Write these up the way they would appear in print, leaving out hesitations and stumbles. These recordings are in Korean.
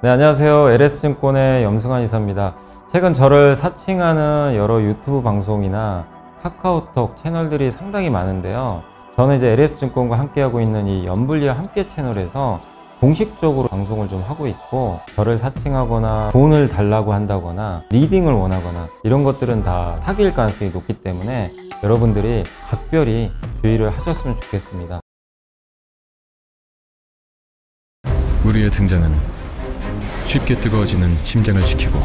네, 안녕하세요. LS증권의 염승환 이사입니다. 최근 저를 사칭하는 여러 유튜브 방송이나 카카오톡 채널들이 상당히 많은데요. 저는 이제 LS증권과 함께하고 있는 이 연불리와 함께 채널에서 공식적으로 방송을 좀 하고 있고, 저를 사칭하거나 돈을 달라고 한다거나 리딩을 원하거나 이런 것들은 다 사기일 가능성이 높기 때문에 여러분들이 각별히 주의를 하셨으면 좋겠습니다. 우리의 등장은 쉽게 뜨거워지는 심장을 지키고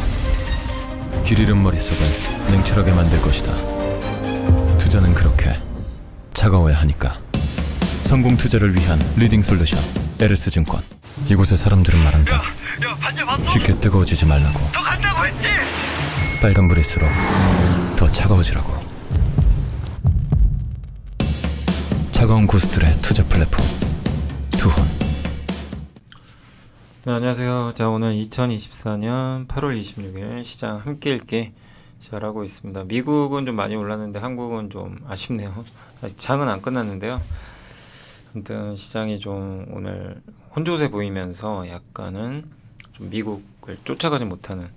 길 잃은 머릿속을 냉철하게 만들 것이다. 투자는 그렇게 차가워야 하니까. 성공 투자를 위한 리딩 솔루션 LS증권. 이곳의 사람들은 말한다. 쉽게 뜨거워지지 말라고. 더 간다고 했지? 빨간불일수록 더 차가워지라고. 차가운 고수들의 투자 플랫폼 투혼. 네, 안녕하세요. 자, 오늘 2024년 8월 26일 시장 함께 읽기 시작하고 있습니다. 미국은 좀 많이 올랐는데 한국은 좀 아쉽네요. 아직 장은 안 끝났는데요. 아무튼 시장이 좀 오늘 혼조세 보이면서 약간은 좀 미국을 쫓아가지 못하는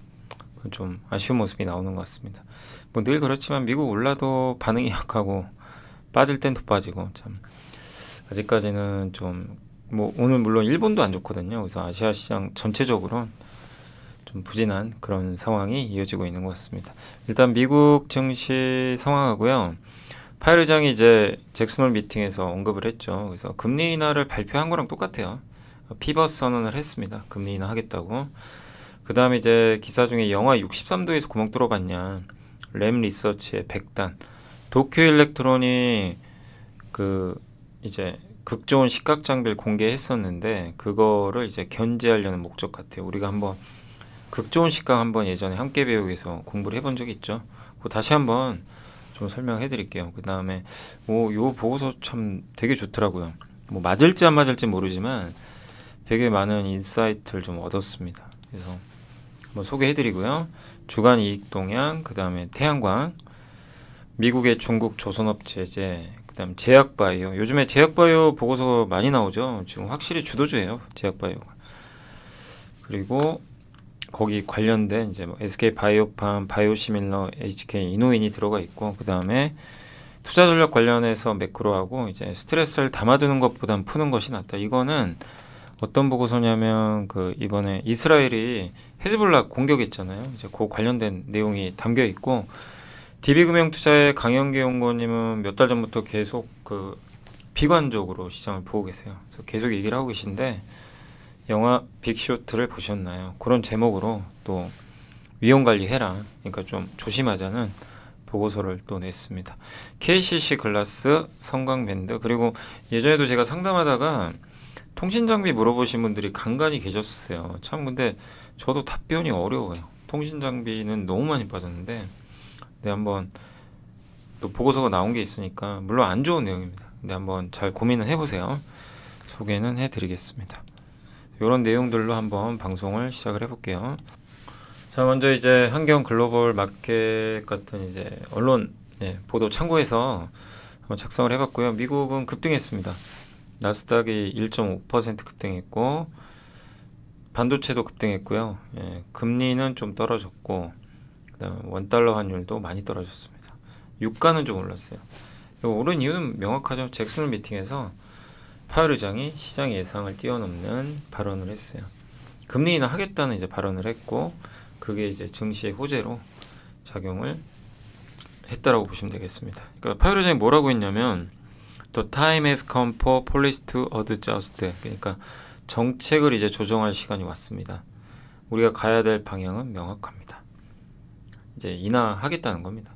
좀 아쉬운 모습이 나오는 것 같습니다. 뭐 늘 그렇지만 미국 올라도 반응이 약하고 빠질 땐 더 빠지고, 참 아직까지는 좀 뭐 오늘 물론 일본도 안 좋거든요. 그래서 아시아 시장 전체적으로 좀 부진한 그런 상황이 이어지고 있는 것 같습니다. 일단 미국 증시 상황하고요. 파웰 의장이 이제 잭슨홀 미팅에서 언급을 했죠. 그래서 금리 인하를 발표한 거랑 똑같아요. 피벗 선언을 했습니다. 금리 인하 하겠다고. 그 다음에 이제 기사 중에 영하 63도에서 구멍 뚫어봤냐, 램 리서치의 100단, 도쿄 일렉트론이 이제 극좋은 시각 장비를 공개했었는데 그거를 이제 견제하려는 목적 같아요. 우리가 한번 극좋은 시각 한번 예전에 함께 배우기에서 공부를 해본 적이 있죠. 다시 한번 좀 설명해 드릴게요. 그 다음에 요 보고서 참 되게 좋더라고요. 뭐 맞을지 안 맞을지 모르지만 되게 많은 인사이트를 좀 얻었습니다. 그래서 한번 소개해 드리고요. 주간 이익 동향, 그 다음에 태양광, 미국의 중국 조선업 제재, 그 다음 제약바이오. 요즘에 제약바이오 보고서 많이 나오죠. 지금 확실히 주도주예요, 제약바이오가. 그리고 거기 관련된 이제 뭐 SK 바이오팜, 바이오시밀러, HK 이노인이 들어가 있고, 그 다음에 투자 전략 관련해서 매크로하고 이제 스트레스를 담아두는 것보단 푸는 것이 낫다. 이거는 어떤 보고서냐면 이번에 이스라엘이 헤즈볼라 공격했잖아요. 이제 그 관련된 내용이 담겨 있고, DB금융투자의 강영기 연구원님은 몇 달 전부터 계속 비관적으로 시장을 보고 계세요. 그래서 계속 얘기를 하고 계신데, 영화 빅쇼트를 보셨나요? 그런 제목으로 또 위험 관리해라, 그러니까 좀 조심하자는 보고서를 또 냈습니다. KCC 글라스, 성광밴드, 그리고 예전에도 제가 상담하다가 통신장비 물어보신 분들이 간간히 계셨어요. 참 근데 저도 답변이 어려워요. 통신장비는 너무 많이 빠졌는데, 한번 또 보고서가 나온 게 있으니까, 물론 안 좋은 내용입니다. 근데 한번 잘 고민을 해보세요. 소개는 해드리겠습니다. 이런 내용들로 한번 방송을 시작을 해볼게요. 자, 먼저 이제 한경 글로벌 마켓 같은 이제 언론 보도 참고해서 한번 작성을 해봤고요. 미국은 급등했습니다. 나스닥이 1.5% 급등했고, 반도체도 급등했고요. 금리는 좀 떨어졌고, 그다음에 원달러 환율도 많이 떨어졌습니다. 유가는 좀 올랐어요. 오른 이유는 명확하죠. 잭슨 미팅에서 파웰 의장이 시장 예상을 뛰어넘는 발언을 했어요. 금리 인하 하겠다는 이제 발언을 했고, 그게 이제 증시의 호재로 작용을 했다라고 보시면 되겠습니다. 그러니까 파웰 의장이 뭐라고 했냐면, The time has come for policy to adjust. 그러니까 정책을 이제 조정할 시간이 왔습니다. 우리가 가야 될 방향은 명확합니다. 이제 인하하겠다는 겁니다.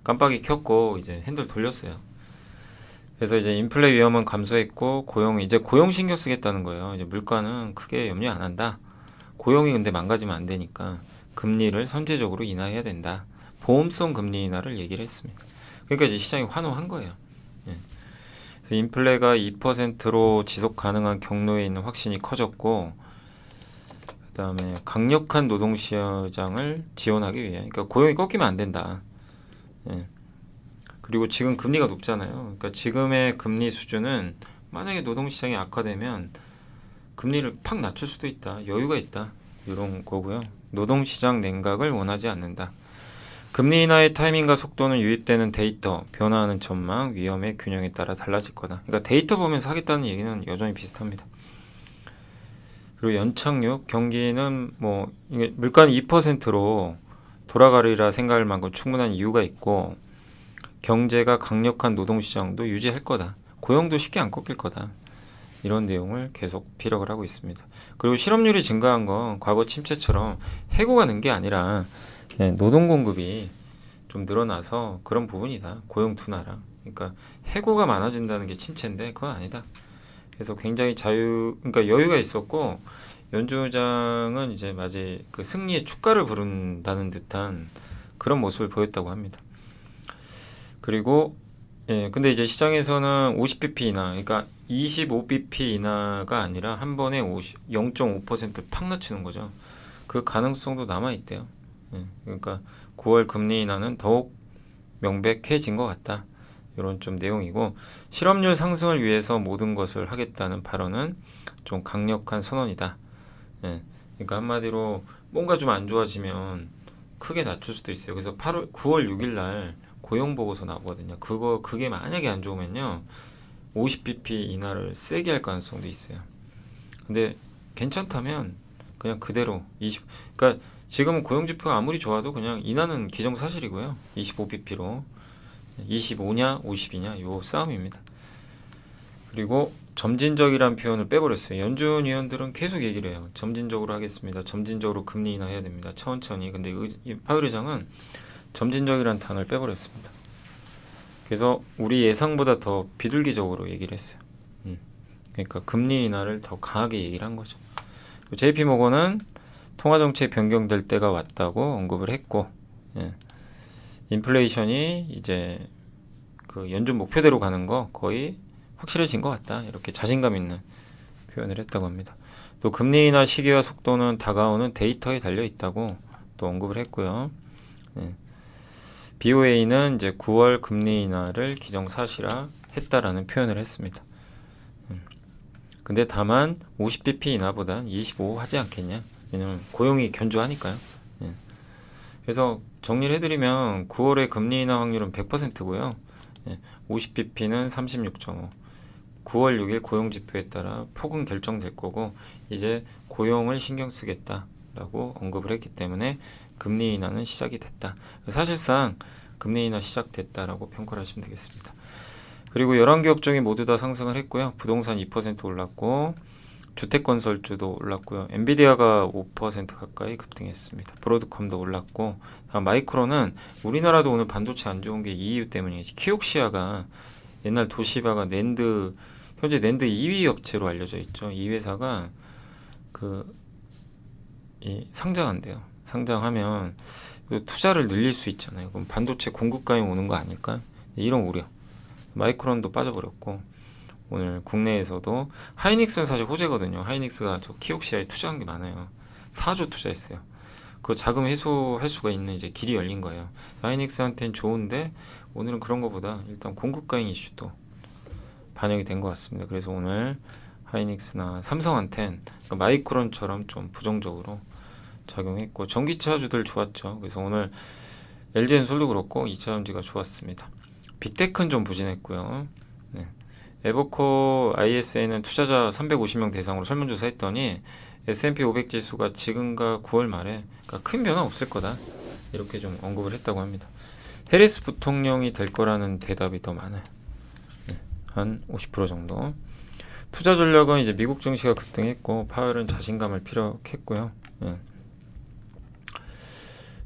깜빡이 켰고 이제 핸들 돌렸어요. 그래서 이제 인플레 위험은 감소했고, 이제 고용 신경 쓰겠다는 거예요. 이제 물가는 크게 염려 안 한다. 고용이 근데 망가지면 안 되니까 금리를 선제적으로 인하해야 된다. 보험성 금리 인하를 얘기를 했습니다. 그러니까 이제 시장이 환호한 거예요. 그래서 인플레가 2%로 지속 가능한 경로에 있는 확신이 커졌고, 그 다음에 강력한 노동시장을 지원하기 위해, 그러니까 고용이 꺾이면 안 된다. 그리고 지금 금리가 높잖아요. 그러니까 지금의 금리 수준은 만약에 노동시장이 악화되면 금리를 팍 낮출 수도 있다. 여유가 있다. 이런 거고요. 노동시장 냉각을 원하지 않는다. 금리 인하의 타이밍과 속도는 유입되는 데이터, 변화하는 전망, 위험의 균형에 따라 달라질 거다. 그러니까 데이터 보면서 하겠다는 얘기는 여전히 비슷합니다. 그리고 연착륙, 경기는 뭐 이게 물가는 2%로 돌아가리라 생각할 만큼 충분한 이유가 있고 경제가 강력한 노동시장도 유지할 거다. 고용도 쉽게 안 꺾일 거다. 이런 내용을 계속 피력을 하고 있습니다. 그리고 실업률이 증가한 건 과거 침체처럼 해고가 는 게 아니라 노동 공급이 좀 늘어나서 그런 부분이다. 고용 둔화라. 그러니까 해고가 많아진다는 게 침체인데 그건 아니다. 그래서 굉장히 그러니까 여유가 있었고 연준의장은 이제 마치 그 승리의 축가를 부른다는 듯한 그런 모습을 보였다고 합니다. 그리고 근데 이제 시장에서는 50bp 인하, 그러니까 25bp 인하가 아니라 한 번에 0.5%를 팍 낮추는 거죠. 그 가능성도 남아 있대요. 그러니까 9월 금리 인하는 더욱 명백해진 것 같다. 이런 좀 내용이고 실업률 상승을 위해서 모든 것을 하겠다는 발언은 좀 강력한 선언이다. 그러니까 한마디로 뭔가 좀 안 좋아지면 크게 낮출 수도 있어요. 그래서 9월 6일 날 고용 보고서 나오거든요. 그게 만약에 안 좋으면요 50bp 인하를 세게 할 가능성도 있어요. 근데 괜찮다면 그냥 그대로 그러니까 지금은 고용 지표가 아무리 좋아도 그냥 인하는 기정사실이고요. 25bp로 25냐 50이냐 요 싸움입니다. 그리고 점진적이란 표현을 빼버렸어요. 연준 위원들은 계속 얘기를 해요. 점진적으로 하겠습니다. 점진적으로 금리 인하해야 됩니다. 천천히. 근데 파월 의장은 점진적이란 단어를 빼버렸습니다. 그래서 우리 예상보다 더 비둘기적으로 얘기를 했어요. 그러니까 금리 인하를 더 강하게 얘기를 한 거죠. JP 모건은 통화정책 변경될 때가 왔다고 언급을 했고, 인플레이션이 이제 그 연준 목표대로 가는 거 거의 확실해진 것 같다. 이렇게 자신감 있는 표현을 했다고 합니다. 또 금리 인하 시기와 속도는 다가오는 데이터에 달려 있다고 또 언급을 했고요. BOA는 이제 9월 금리 인하를 기정사실화 했다라는 표현을 했습니다. 근데 다만 50bp 인하보단 25 하지 않겠냐? 왜냐면 고용이 견조하니까요. 그래서 정리를 해드리면 9월의 금리 인하 확률은 100%고요. 50bp는 36.5. 9월 6일 고용지표에 따라 폭은 결정될 거고 이제 고용을 신경 쓰겠다라고 언급을 했기 때문에 금리 인하는 시작이 됐다. 사실상 금리 인하 시작됐다라고 평가를 하시면 되겠습니다. 그리고 11개 업종이 모두 다 상승을 했고요. 부동산 2% 올랐고 주택건설주도 올랐고요. 엔비디아가 5% 가까이 급등했습니다. 브로드컴도 올랐고 다음 마이크론은 우리나라도 오늘 반도체 안 좋은 게 이 이유 때문이지. 키옥시아가 옛날 도시바가 현재 낸드 2위 업체로 알려져 있죠. 이 회사가 상장한대요. 상장하면 투자를 늘릴 수 있잖아요. 그럼 반도체 공급가에 오는 거 아닐까? 이런 우려. 마이크론도 빠져버렸고 오늘 국내에서도 하이닉스는 사실 호재거든요. 하이닉스가 저 키옥시아에 투자한 게 많아요. 4조 투자했어요. 그 자금 회수할 수가 있는 이제 길이 열린 거예요. 하이닉스한테는 좋은데 오늘은 그런 거보다 일단 공급가행 이슈도 반영이 된 것 같습니다. 그래서 오늘 하이닉스나 삼성한테는 그러니까 마이크론처럼 좀 부정적으로 작용했고 전기차주들 좋았죠. 그래서 오늘 LG엔솔도 그렇고 2차전지가 좋았습니다. 빅테크는 좀 부진했고요. 에버코 ISA는 투자자 350명 대상으로 설문조사 했더니 S&P 500 지수가 지금과 9월 말에 그러니까 큰 변화 없을 거다 이렇게 좀 언급을 했다고 합니다. 해리스 부통령이 될 거라는 대답이 더 많아요. 한 50% 정도. 투자 전략은 이제 미국 증시가 급등했고 파월은 자신감을 피력했고요.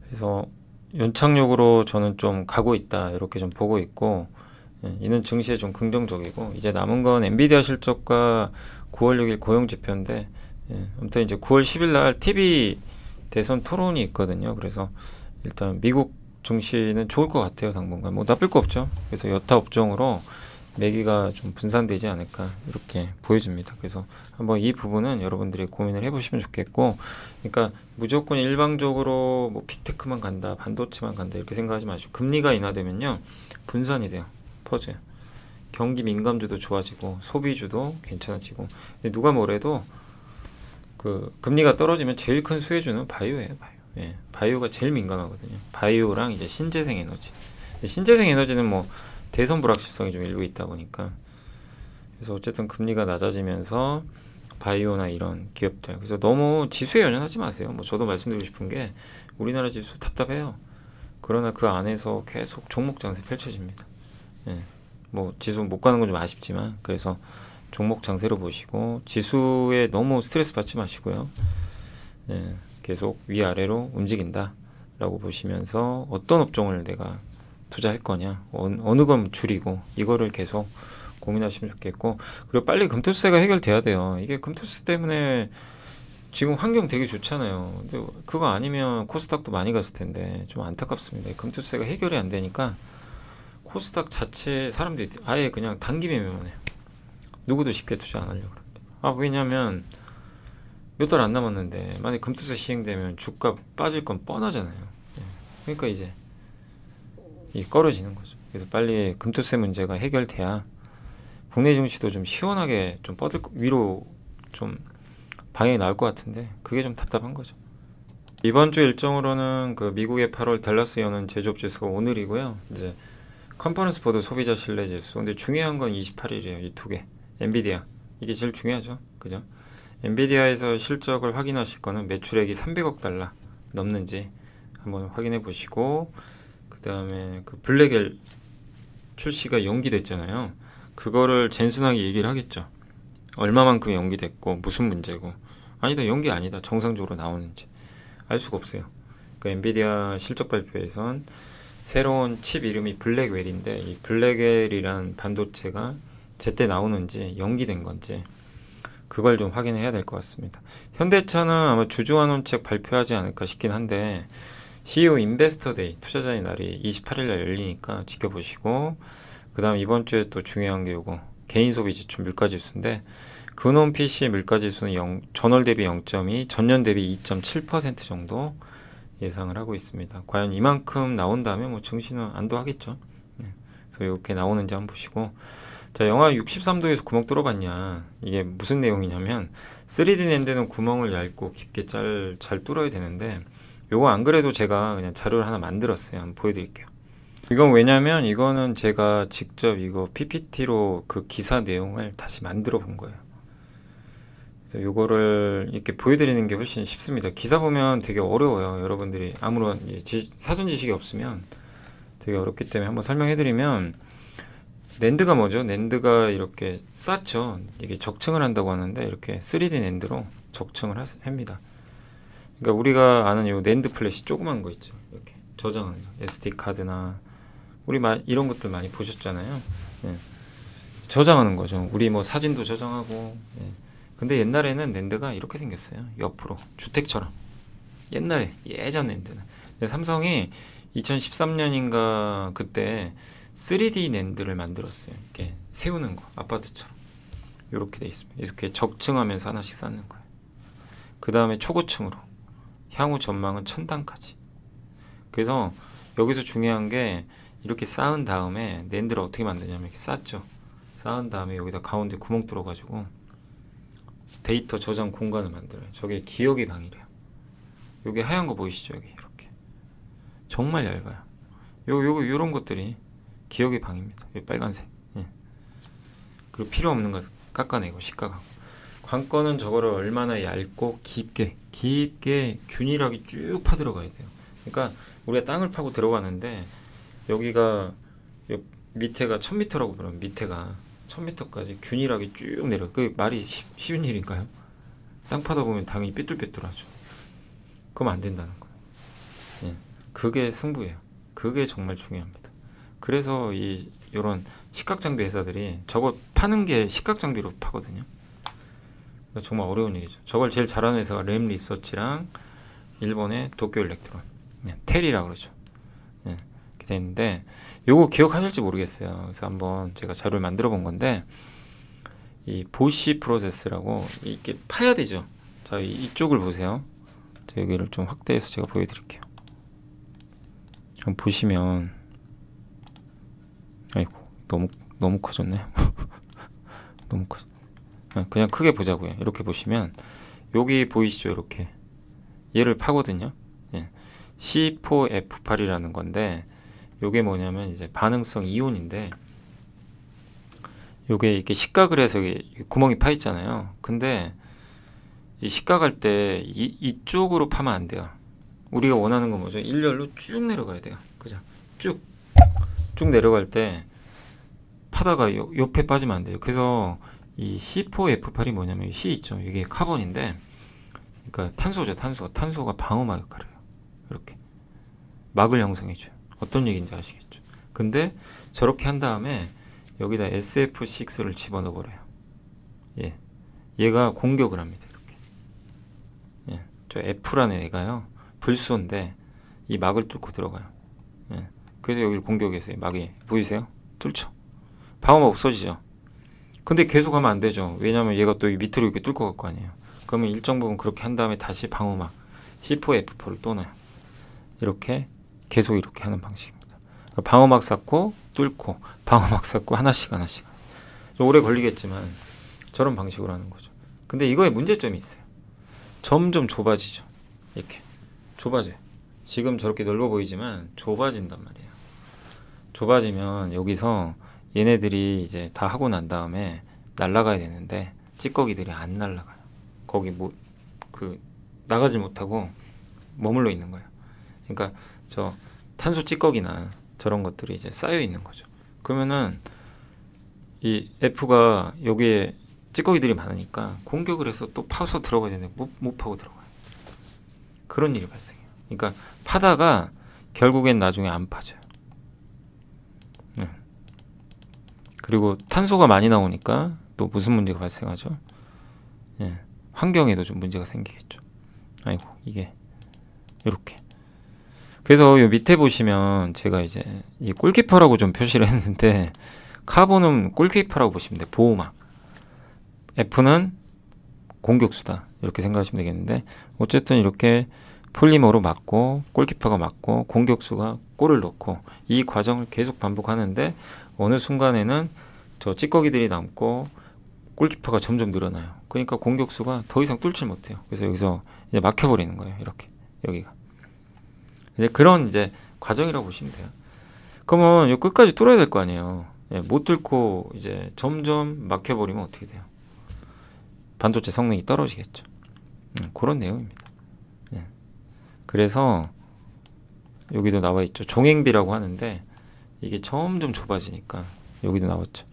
그래서 연착륙으로 저는 좀 가고 있다 이렇게 좀 보고 있고 이는 증시에 좀 긍정적이고 이제 남은 건 엔비디아 실적과 9월 6일 고용 지표인데 아무튼 이제 9월 10일 날 TV 대선 토론이 있거든요. 그래서 일단 미국 증시는 좋을 것 같아요. 당분간 뭐 나쁠 거 없죠. 그래서 여타 업종으로 매기가 좀 분산되지 않을까 이렇게 보여집니다. 그래서 한번 이 부분은 여러분들이 고민을 해보시면 좋겠고, 그러니까 무조건 일방적으로 뭐 빅테크만 간다, 반도체만 간다 이렇게 생각하지 마시고 금리가 인하되면요 분산이 돼요. 퍼져요. 경기 민감주도 좋아지고 소비주도 괜찮아지고. 근데 누가 뭐래도 그 금리가 떨어지면 제일 큰 수혜주는 바이오예요. 바이오. 예, 바이오가 제일 민감하거든요. 바이오랑 이제 신재생 에너지. 신재생 에너지는 뭐 대선 불확실성이 좀 일부 있다 보니까, 그래서 어쨌든 금리가 낮아지면서 바이오나 이런 기업들, 그래서 너무 지수에 연연하지 마세요. 뭐 저도 말씀드리고 싶은 게 우리나라 지수 답답해요. 그러나 그 안에서 계속 종목 장세 펼쳐집니다. 예, 뭐 지수 못 가는 건 좀 아쉽지만, 그래서 종목 장세로 보시고 지수에 너무 스트레스 받지 마시고요. 예, 계속 위아래로 움직인다 라고 보시면서 어떤 업종을 내가 투자할 거냐, 어느 건 줄이고, 이거를 계속 고민하시면 좋겠고, 그리고 빨리 금토세가 해결돼야 돼요. 이게 금토세 때문에 지금 환경 되게 좋잖아요. 근데 그거 아니면 코스닥도 많이 갔을 텐데 좀 안타깝습니다. 금토세가 해결이 안 되니까 코스닥 자체 사람들이 아예 그냥 단기 매매만 해요. 누구도 쉽게 투자 안 하려고 합니다. 왜냐면 몇 달 안 남았는데 만약 금토세 시행되면 주가 빠질 건 뻔하잖아요. 예. 그러니까 이제 꺼려지는 거죠. 그래서 빨리 금토세 문제가 해결돼야 국내 증시도 좀 시원하게 좀 뻗을 위로 좀 방향이 나올 것 같은데, 그게 좀 답답한 거죠. 이번 주 일정으로는 그 미국의 8월 댈러스 연은 제조업 지수가 오늘이고요. 이제 컨퍼런스 보드 소비자 신뢰 지수. 근데 중요한 건 28일이에요. 이 두 개. 엔비디아. 이게 제일 중요하죠. 그죠? 엔비디아에서 실적을 확인하실 거는 매출액이 300억 달러 넘는지 한번 확인해 보시고, 그 다음에 그 블랙엘 출시가 연기됐잖아요. 그거를 젠슨하게 얘기를 하겠죠. 얼마만큼 연기됐고 무슨 문제고. 아니다, 연기 아니다, 정상적으로 나오는지 알 수가 없어요. 그 엔비디아 실적 발표에선 새로운 칩 이름이 블랙웰인데, 이 블랙웰이란 반도체가 제때 나오는지 연기된 건지 그걸 좀 확인해야 될 것 같습니다. 현대차는 아마 주주환원책 발표하지 않을까 싶긴 한데, CEO 인베스터 데이, 투자자의 날이 28일 날 열리니까 지켜보시고, 그 다음 이번 주에 또 중요한 게 요거 개인 소비 지출 물가지수인데, 근원 PC 물가지수는 전월 대비 0.2, 전년 대비 2.7% 정도 예상을 하고 있습니다. 과연 이만큼 나온다면 뭐 증시는 안도하겠죠. 네. 그래서 이렇게 나오는지 한번 보시고, 자, 영하 63도에서 구멍 뚫어봤냐, 이게 무슨 내용이냐면 3D 낸드는 구멍을 얇고 깊게 잘 뚫어야 되는데, 요거 안 그래도 제가 그냥 자료를 하나 만들었어요. 한번 보여드릴게요. 이건 왜냐면 이거는 제가 직접 이거 PPT로 그 기사 내용을 다시 만들어 본 거예요. 그래서 요거를 이렇게 보여드리는 게 훨씬 쉽습니다. 기사 보면 되게 어려워요. 여러분들이 아무런 사전 지식이 없으면 되게 어렵기 때문에 한번 설명해드리면, 낸드가 뭐죠? 낸드가 이렇게 쌓죠. 이게 적층을 한다고 하는데, 이렇게 3D 낸드로 적층을 합니다. 그러니까 우리가 아는 요 낸드 플래시 조그만 거 있죠. 이렇게 저장하는 거. SD 카드나 우리 이런 것들 많이 보셨잖아요. 예. 저장하는 거죠. 우리 뭐 사진도 저장하고. 예. 근데 옛날에는 낸드가 이렇게 생겼어요. 옆으로 주택처럼. 옛날에 예전 낸드는. 삼성이 2013년인가 그때 3D 낸드를 만들었어요. 이렇게 세우는 거, 아파트처럼 이렇게 돼 있습니다. 이렇게 적층하면서 하나씩 쌓는 거예요. 그 다음에 초고층으로, 향후 전망은 천단까지. 그래서 여기서 중요한 게, 이렇게 쌓은 다음에 낸드를 어떻게 만드냐면 이렇게 쌓죠. 쌓은 다음에 여기다 가운데 구멍 뚫어 가지고 데이터 저장 공간을 만들어요. 저게 기억의 방이래요. 여기 하얀 거 보이시죠? 여기 이렇게 정말 얇아요. 요런 것들이 기억의 방입니다. 여기 빨간색. 예. 그리고 필요 없는 거 깎아내고 시가하고. 관건은 저거를 얼마나 얇고 깊게 균일하게 쭉 파 들어가야 돼요. 그러니까 우리가 땅을 파고 들어가는데, 여기가 밑에가 1000m라고 그러면 밑에가 1000m까지 균일하게 쭉 내려. 그 말이 쉬운 일인가요? 땅 파다 보면 당연히 삐뚤빼뚤하죠. 그럼 안 된다는 거예요. 예. 그게 승부예요. 그게 정말 중요합니다. 그래서 이런 식각장비 회사들이 저거 파는 게 식각장비로 파거든요. 정말 어려운 일이죠. 저걸 제일 잘하는 회사가 램 리서치랑 일본의 도쿄 일렉트론, 텔이라고 그러죠. 예, 이렇게 돼 있는데, 요거 기억하실지 모르겠어요. 그래서 한번 제가 자료를 만들어 본 건데, 이 보시 프로세스라고, 이렇게 파야 되죠. 자, 이쪽을 보세요. 자, 여기를 좀 확대해서 제가 보여드릴게요. 한번 보시면, 아이고, 너무 커졌네. 너무 커. 그냥 크게 보자고요. 이렇게 보시면 여기 보이시죠? 이렇게 얘를 파거든요. 예. C4F8이라는 건데 요게 뭐냐면 이제 반응성 이온인데 요게 이렇게 식각을 해서 구멍이 파 있잖아요. 근데 이 식각할 때 이쪽으로 파면 안 돼요. 우리가 원하는 건 뭐죠? 일렬로 쭉 내려가야 돼요. 그죠? 쭉 내려갈 때 파다가 옆에 빠지면 안 돼요. 그래서 이 C4F8이 뭐냐면 C 있죠. 이게 카본인데 그러니까 탄소죠. 탄소가 방어막 역할을 해요. 이렇게 막을 형성해줘요. 어떤 얘기인지 아시겠죠? 근데 저렇게 한 다음에 여기다 SF6를 집어넣어 버려요. 예. 얘가 공격을 합니다. 이렇게. 예. 저 F라는 애가요. 불소인데 이 막을 뚫고 들어가요. 예. 그래서 여기를 공격해서 막이 보이세요? 뚫죠. 방어막 없어지죠. 근데 계속 하면 안 되죠. 왜냐면 얘가 또 밑으로 이렇게 뚫고 갈 거 아니에요. 그러면 일정 부분 그렇게 한 다음에 다시 방어막 C4F4를 또 넣어요. 이렇게 계속 이렇게 하는 방식입니다. 방어막 쌓고 뚫고 방어막 쌓고 하나씩 좀 오래 걸리겠지만 저런 방식으로 하는 거죠. 근데 이거에 문제점이 있어요. 점점 좁아지죠. 이렇게 좁아져요. 지금 저렇게 넓어 보이지만 좁아진단 말이에요. 좁아지면 여기서 얘네들이 이제 다 하고 난 다음에 날아가야 되는데 찌꺼기들이 안 날아가요. 거기 나가지 못하고 머물러 있는 거예요. 그러니까 저 탄소 찌꺼기나 저런 것들이 이제 쌓여 있는 거죠. 그러면은 이 F가 여기에 찌꺼기들이 많으니까 공격을 해서 또 파서 들어가야 되는데 못 파고 들어가요. 그런 일이 발생해요. 그러니까 파다가 결국엔 나중에 안 파져요. 그리고 탄소가 많이 나오니까 또 무슨 문제가 발생하죠? 예, 환경에도 좀 문제가 생기겠죠. 아이고 이게 이렇게. 그래서 요 밑에 보시면 제가 이제 이 골키퍼라고 좀 표시를 했는데 카본은 골키퍼라고 보시면 돼요. 보호막. F는 공격수다. 이렇게 생각하시면 되겠는데 어쨌든 이렇게 폴리머로 막고 골키퍼가 막고 공격수가 골을 넣고 이 과정을 계속 반복하는데 어느 순간에는 저 찌꺼기들이 남고 골키퍼가 점점 늘어나요. 그러니까 공격수가 더 이상 뚫질 못해요. 그래서 여기서 이제 막혀버리는 거예요. 이렇게 여기가 이제 그런 이제 과정이라고 보시면 돼요. 그러면 이 끝까지 뚫어야 될 거 아니에요. 예, 못 뚫고 이제 점점 막혀버리면 어떻게 돼요? 반도체 성능이 떨어지겠죠. 그런 내용입니다. 예. 그래서 여기도 나와 있죠. 종행비라고 하는데 이게 점점 좁아지니까 여기도 나왔죠.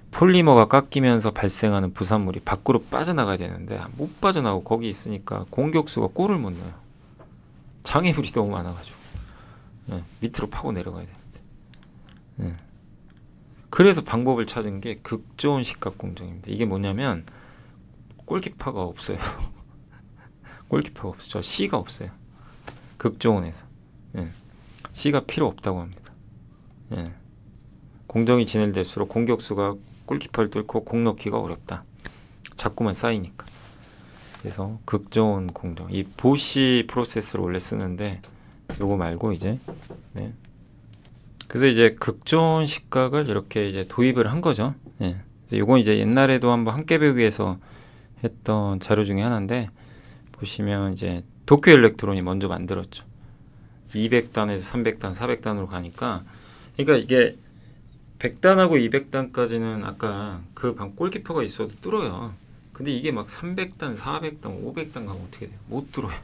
폴리머가 깎이면서 발생하는 부산물이 밖으로 빠져나가야 되는데 못 빠져나오고 거기 있으니까 공격수가 골을 못 넣어요. 장애물이 너무 많아가지고 밑으로 파고 내려가야 되는데 그래서 방법을 찾은 게 극저온 식각 공정입니다. 이게 뭐냐면 골키퍼가 없어요. 골키퍼가 없어요. 저 C가 없어요. 극저온에서 C가 필요 없다고 합니다. 공정이 진행될수록 공격수가 골키퍼를 뚫고 공 넣기가 어렵다. 자꾸만 쌓이니까. 그래서 극저온 공정. 이 보시 프로세스를 원래 쓰는데 요거 말고 이제 그래서 이제 극저온 식각을 이렇게 이제 도입을 한 거죠. 요건 이제 옛날에도 한번 함께 배우기에서 했던 자료 중에 하나인데 보시면 이제 도쿄 일렉트론이 먼저 만들었죠. 200단에서 300단, 400단으로 가니까 그러니까 이게 100단하고 200단까지는 아까 그 방 골키퍼가 있어도 뚫어요. 근데 이게 막 300단, 400단, 500단 가면 어떻게 돼요? 못 뚫어요.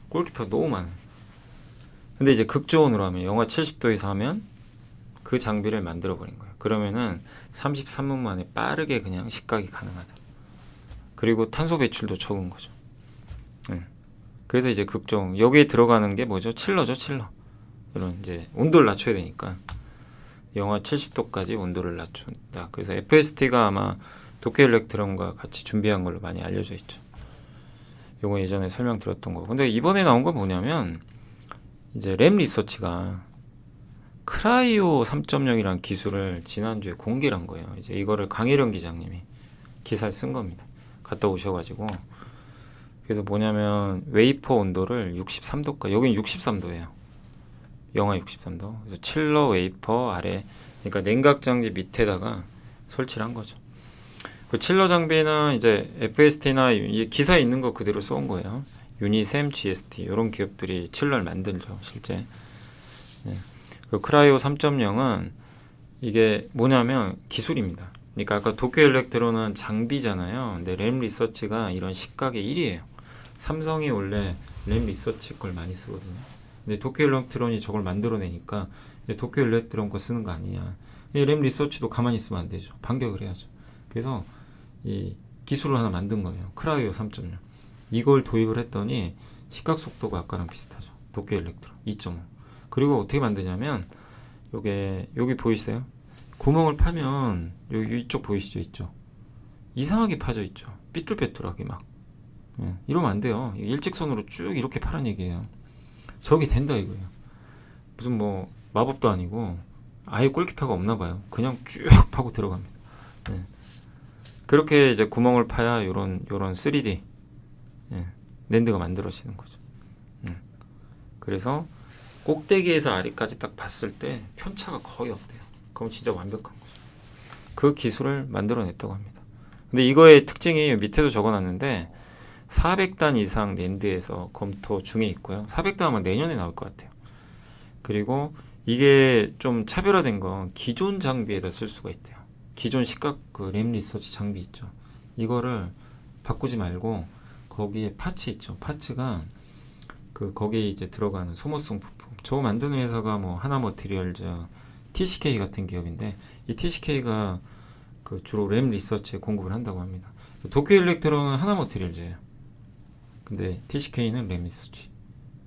골키퍼가 너무 많아요. 근데 이제 극저온으로 하면 영하 70도에서 하면 그 장비를 만들어 버린 거예요. 그러면은 33분 만에 빠르게 그냥 식각이 가능하다. 그리고 탄소 배출도 적은 거죠. 그래서 이제 극저온 여기에 들어가는 게 뭐죠? 칠러죠, 칠러. 이런 이제 온도를 낮춰야 되니까 영하 70도까지 온도를 낮춘다. 그래서 FST가 아마 도쿄 일렉트론과 같이 준비한 걸로 많이 알려져 있죠. 요거 예전에 설명드렸던 거. 근데 이번에 나온 건 뭐냐면 이제 램 리서치가 크라이오 3.0이라는 기술을 지난주에 공개를 한 거예요. 이제 이거를 강혜령 기자님이 기사를 쓴 겁니다. 갔다 오셔가지고 그래서 뭐냐면 웨이퍼 온도를 63도까지 여긴 63도예요. 영하 63도. 그래서 칠러 웨이퍼 아래 그러니까 냉각 장지 밑에다가 설치를 한 거죠. 그 칠러 장비는 이제 FST나 기사에 있는 거 그대로 써온 거예요. 유니셈, GST 이런 기업들이 칠러를 만들죠, 실제. 예. 그 크라이오 3.0은 이게 뭐냐면 기술입니다. 그러니까 아까 도쿄 일렉트론은 장비잖아요. 근데 램 리서치가 이런 시각의 1위에요. 삼성이 원래 램 리서치 걸 많이 쓰거든요. 근데 도쿄 일렉트론이 저걸 만들어내니까 도쿄 일렉트론 거 쓰는 거 아니냐. 램 리서치도 가만히 있으면 안 되죠. 반격을 해야죠. 그래서 이 기술을 하나 만든 거예요. 크라이오 3.0. 이걸 도입을 했더니 시각 속도가 아까랑 비슷하죠. 도쿄 일렉트론 2.5. 그리고 어떻게 만드냐면 요게 여기 보이세요? 구멍을 파면 여기 이쪽 보이시죠? 있죠? 이상하게 파져 있죠. 삐뚤빼뚤하게 막. 예, 이러면 안 돼요. 일직선으로 쭉 이렇게 파란 얘기예요. 저게 된다 이거예요. 무슨 뭐 마법도 아니고 아예 골키퍼가 없나 봐요. 그냥 쭉 파고 들어갑니다. 예. 그렇게 이제 구멍을 파야 요런 3D 예, 랜드가 만들어지는 거죠. 그래서 꼭대기에서 아래까지 딱 봤을 때 편차가 거의 없대요. 그럼 진짜 완벽한 거죠. 그 기술을 만들어냈다고 합니다. 근데 이거의 특징이 밑에도 적어놨는데 400단 이상 랜드에서 검토 중에 있고요. 400단 아마 내년에 나올 것 같아요. 그리고 이게 좀 차별화된 건 기존 장비에다 쓸 수가 있대요. 기존 시각 그 램 리서치 장비 있죠. 이거를 바꾸지 말고 거기에 파츠 있죠. 파츠가 그 거기에 이제 들어가는 소모성 부품. 저거 만드는 회사가 뭐 하나머티리얼즈, TCK 같은 기업인데 이 TCK가 그 주로 램 리서치에 공급을 한다고 합니다. 도쿄 일렉트론은 하나머티리얼즈예요. 근데 TCK는 램 리서치.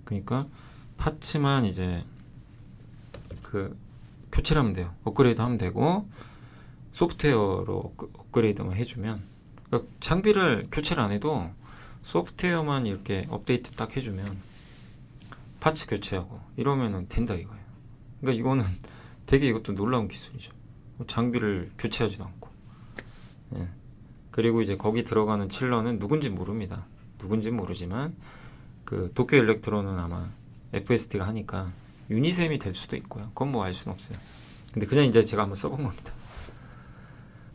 그러니까 파츠만 이제 그 교체를 하면 돼요. 업그레이드 하면 되고 소프트웨어로 업그레이드만 해주면 그러니까 장비를 교체를 안 해도 소프트웨어만 이렇게 업데이트 딱 해주면 파츠 교체하고 이러면은 된다 이거예요. 그러니까 이거는 되게 이것도 놀라운 기술이죠. 장비를 교체하지도 않고. 예. 그리고 이제 거기 들어가는 칠러는 누군지 모릅니다. 누군지 모르지만 그 도쿄 일렉트론은 아마 FST가 하니까 유니셈이 될 수도 있고요. 그건 뭐 알 수는 없어요. 근데 그냥 이제 제가 한번 써본 겁니다.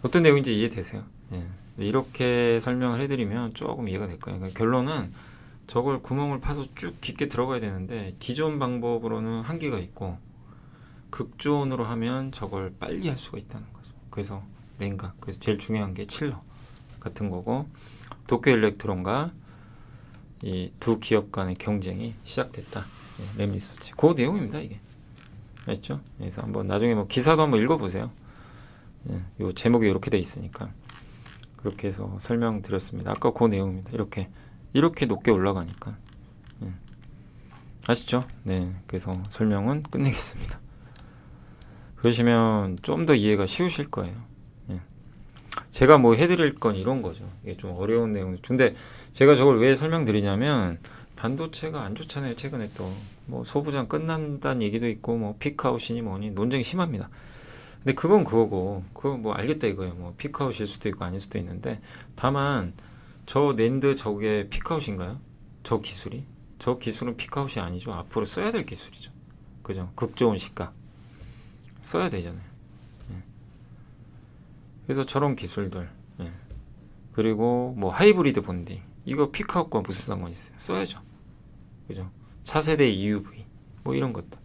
어떤 내용인지 이해되세요? 예. 이렇게 설명을 해드리면 조금 이해가 될 거예요. 그러니까 결론은 저걸 구멍을 파서 쭉 깊게 들어가야 되는데 기존 방법으로는 한계가 있고 극존으로 하면 저걸 빨리 할 수가 있다는 거죠. 그래서 냉각. 그래서 제일 중요한 게 칠러 같은 거고 도쿄 일렉트론과 이 두 기업 간의 경쟁이 시작됐다. 예, 램 리서치. 그 내용입니다 이게. 알죠? 그래서 한번 나중에 뭐 기사도 한번 읽어보세요. 예, 요 제목이 이렇게 돼 있으니까 그렇게 해서 설명드렸습니다. 아까 그 내용입니다. 이렇게 높게 올라가니까 예. 아시죠? 네, 그래서 설명은 끝내겠습니다. 그러시면 좀 더 이해가 쉬우실 거예요. 예. 제가 뭐 해드릴 건 이런 거죠. 이게 좀 어려운 내용들. 근데 제가 저걸 왜 설명드리냐면 반도체가 안 좋잖아요. 최근에 또 뭐 소부장 끝난다는 얘기도 있고 뭐 피크아웃이니 뭐니 논쟁이 심합니다. 근데 그건 그거고 그거 뭐 알겠다 이거예요. 뭐 피크아웃일 수도 있고 아닐 수도 있는데 다만 저 낸드 저게 피크아웃인가요? 저 기술이? 저 기술은 피크아웃이 아니죠. 앞으로 써야 될 기술이죠. 그죠? 극 좋은 시가 써야 되잖아요. 예. 그래서 저런 기술들 예. 그리고 뭐 하이브리드 본딩 이거 피크아웃과 무슨 상관이 있어요? 써야죠. 그죠? 차세대 EUV 뭐 이런 것들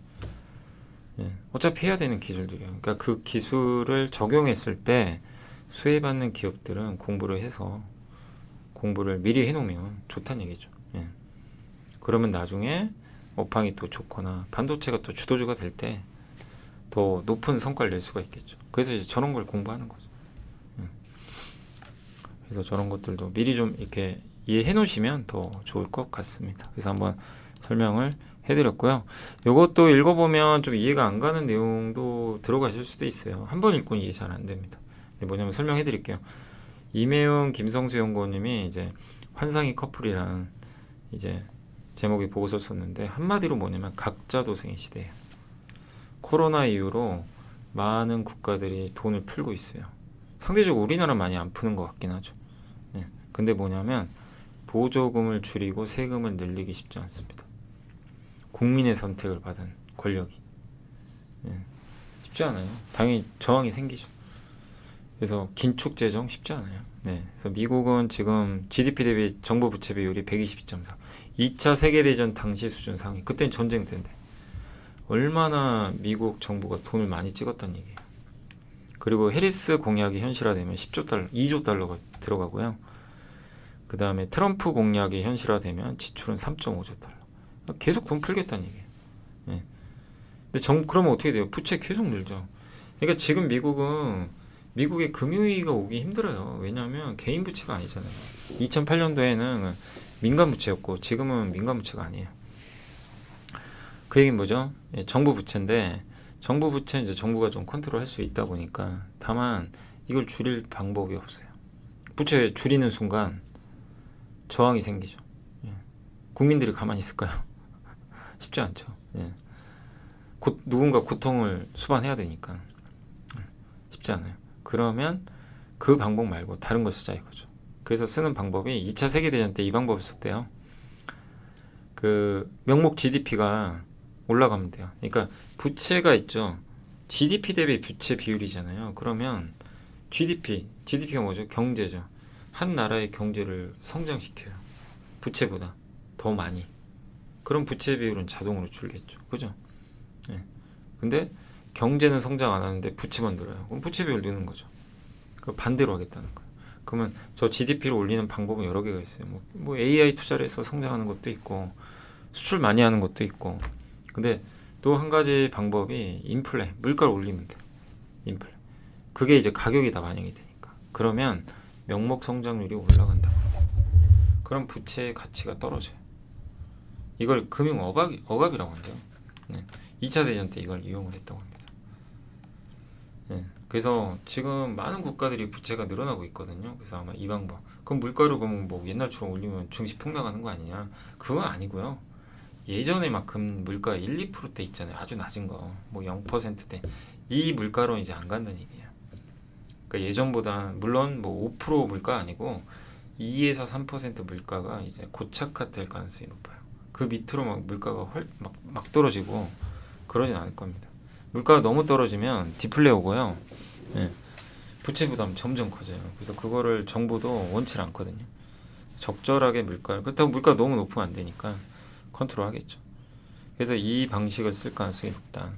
예. 어차피 해야 되는 기술들이에요. 그러니까 그 기술을 적용했을 때 수혜받는 기업들은 공부를 해서 공부를 미리 해놓으면 좋다는 얘기죠. 예. 그러면 나중에 업황이 또 좋거나 반도체가 또 주도주가 될 때 더 높은 성과를 낼 수가 있겠죠. 그래서 이제 저런 걸 공부하는 거죠. 예. 그래서 저런 것들도 미리 좀 이렇게 이해해 놓으시면 더 좋을 것 같습니다. 그래서 한번 설명을 해드렸고요. 이것도 읽어보면 좀 이해가 안 가는 내용도 들어가실 수도 있어요. 한 번 읽고는 이해 잘 안 됩니다. 뭐냐면 설명해 드릴게요. 이매웅, 김성수 연구원님이 이제 환상의 커플이란 이제 제목의 보고서 썼는데 한마디로 뭐냐면 각자 도생의 시대예요. 코로나 이후로 많은 국가들이 돈을 풀고 있어요. 상대적으로 우리나라 많이 안 푸는 것 같긴 하죠. 예. 근데 뭐냐면 보조금을 줄이고 세금을 늘리기 쉽지 않습니다. 국민의 선택을 받은 권력이 쉽지 않아요. 당연히 저항이 생기죠. 그래서 긴축 재정 쉽지 않아요. 네. 그래서 미국은 지금 GDP 대비 정부 부채 비율이 122.4. 2차 세계대전 당시 수준 상위. 그때는 전쟁 때인데. 얼마나 미국 정부가 돈을 많이 찍었단 얘기예요. 그리고 해리스 공약이 현실화되면 10조 달러, 2조 달러가 들어가고요. 그 다음에 트럼프 공약이 현실화되면 지출은 3.5조 달러. 계속 돈 풀겠다는 얘기예요. 네. 근데 그러면 어떻게 돼요? 부채 계속 늘죠. 그러니까 지금 미국의 금융위기가 오기 힘들어요. 왜냐하면 개인 부채가 아니잖아요. 2008년도에는 민간 부채였고 지금은 민간 부채가 아니에요. 그 얘기는 뭐죠? 예, 정부 부채인데 정부 부채는 이제 정부가 좀 컨트롤할 수 있다 보니까 다만 이걸 줄일 방법이 없어요. 부채 줄이는 순간 저항이 생기죠. 예. 국민들이 가만히 있을까요? 쉽지 않죠. 예. 누군가 고통을 수반해야 되니까 쉽지 않아요. 그러면 그 방법 말고 다른 걸 쓰자 이거죠. 그래서 쓰는 방법이 2차 세계대전 때 이 방법을 썼대요. 그 명목 GDP가 올라가면 돼요. 그러니까 부채가 있죠. GDP 대비 부채 비율이잖아요. 그러면 GDP가 뭐죠? 경제죠. 한 나라의 경제를 성장시켜요. 부채보다 더 많이. 그럼 부채 비율은 자동으로 줄겠죠. 그죠? 예. 근데 경제는 성장 안 하는데 부채만 늘어요. 그럼 부채 비율 느는 거죠. 반대로 하겠다는 거예요. 그러면 저 GDP를 올리는 방법은 여러 개가 있어요. 뭐 AI 투자를 해서 성장하는 것도 있고 수출 많이 하는 것도 있고. 근데 또 한 가지 방법이 인플레, 물가를 올리면 돼요. 인플레. 그게 이제 가격이 다 반영이 되니까. 그러면 명목 성장률이 올라간다. 그럼 부채의 가치가 떨어져요. 이걸 금융 억압이라고 한대요. 네. 2차 대전 때 이걸 이용을 했다고 합니다. 네. 그래서 지금 많은 국가들이 부채가 늘어나고 있거든요. 그래서 아마 이 방법. 그럼 물가를 그러면 뭐 옛날처럼 올리면 증시 폭락하는 거 아니냐? 그건 아니고요. 예전에 막 물가 1, 2%대 있잖아요. 아주 낮은 거. 뭐 0%대. 이 물가로 이제 안 간다는 얘기예요. 그러니까 예전보다 물론 뭐 5% 물가 아니고 2에서 3% 물가가 이제 고착화될 가능성이 높아요. 그 밑으로 막 물가가 막 떨어지고 그러진 않을 겁니다. 물가가 너무 떨어지면 디플레 오고요. 예. 부채 부담 점점 커져요. 그래서 그거를 정부도 원치 않거든요. 적절하게 그렇다고 물가가 너무 높으면 안 되니까 컨트롤 하겠죠. 그래서 이 방식을 쓸 가능성이 높다.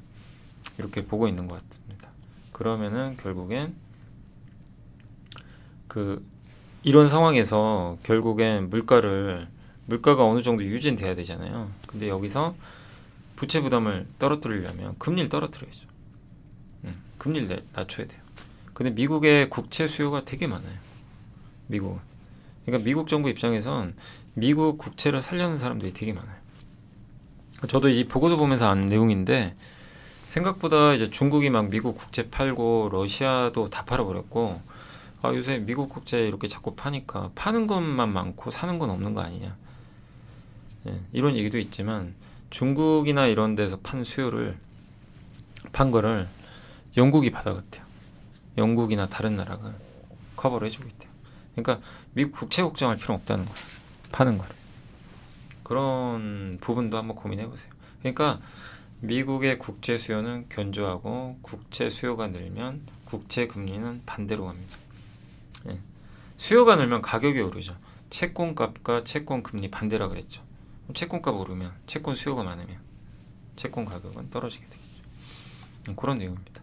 이렇게 보고 있는 것 같습니다. 그러면은 결국엔 이런 상황에서 결국엔 물가가 어느 정도 유지는 돼야 되잖아요. 근데 여기서 부채 부담을 떨어뜨리려면 금리를 떨어뜨려야죠. 금리를 낮춰야 돼요. 근데 미국의 국채 수요가 되게 많아요. 미국은. 그러니까 미국 정부 입장에선 미국 국채를 살려는 사람들이 되게 많아요. 저도 이 보고서 보면서 아는 내용인데 생각보다 이제 중국이 막 미국 국채 팔고 러시아도 다 팔아버렸고 요새 미국 국채 이렇게 자꾸 파니까 파는 것만 많고 사는 건 없는 거 아니냐. 예, 이런 얘기도 있지만 중국이나 이런 데서 판 거를 영국이 받아갔대요. 영국이나 다른 나라가 커버를 해주고 있대요. 그러니까 미국 국채 걱정할 필요 없다는 거예요. 파는 거를. 그런 부분도 한번 고민해 보세요. 그러니까 미국의 국채 수요는 견조하고 국채 수요가 늘면 국채 금리는 반대로 갑니다. 예. 수요가 늘면 가격이 오르죠. 채권값과 채권 금리 반대라 그랬죠. 채권값 오르면 채권 수요가 많으면 채권 가격은 떨어지게 되겠죠. 그런 내용입니다.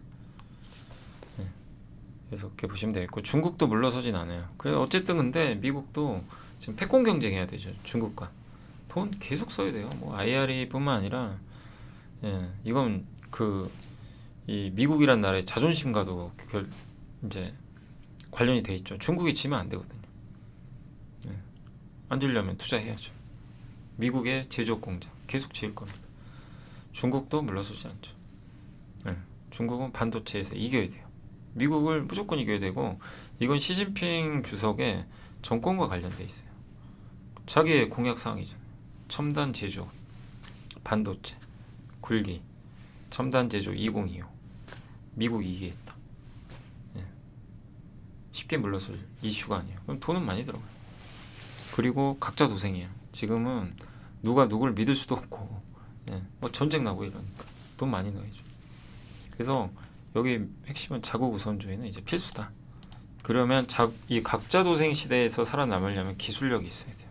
예. 그래서 그렇게 보시면 되겠고 중국도 물러서진 않아요. 그래서 어쨌든 근데 미국도 지금 패권 경쟁해야 되죠. 중국과 돈 계속 써야 돼요. 뭐 IRA뿐만 아니라 이건 이 미국이란 나라의 자존심과도 이제 관련이 돼 있죠. 중국이 지면 안 되거든요. 안 지려면 투자해야죠. 미국의 제조업 공장 계속 지을 겁니다. 중국도 물러서지 않죠. 중국은 반도체에서 이겨야 돼요. 미국을 무조건 이겨야 되고 이건 시진핑 주석의 정권과 관련돼 있어요. 자기의 공약 사항이잖아요. 첨단 제조, 반도체, 굴기, 첨단 제조 2025. 미국이 이기겠다. 쉽게 물러설 이슈가 아니에요. 그럼 돈은 많이 들어가요. 그리고 각자 도생이에요. 지금은 누가 누굴 믿을 수도 없고 뭐 전쟁 나고 이러니까 돈 많이 넣어야죠. 그래서 여기 핵심은 자국 우선주의는 이제 필수다. 그러면 이 각자 도생 시대에서 살아남으려면 기술력이 있어야 돼요.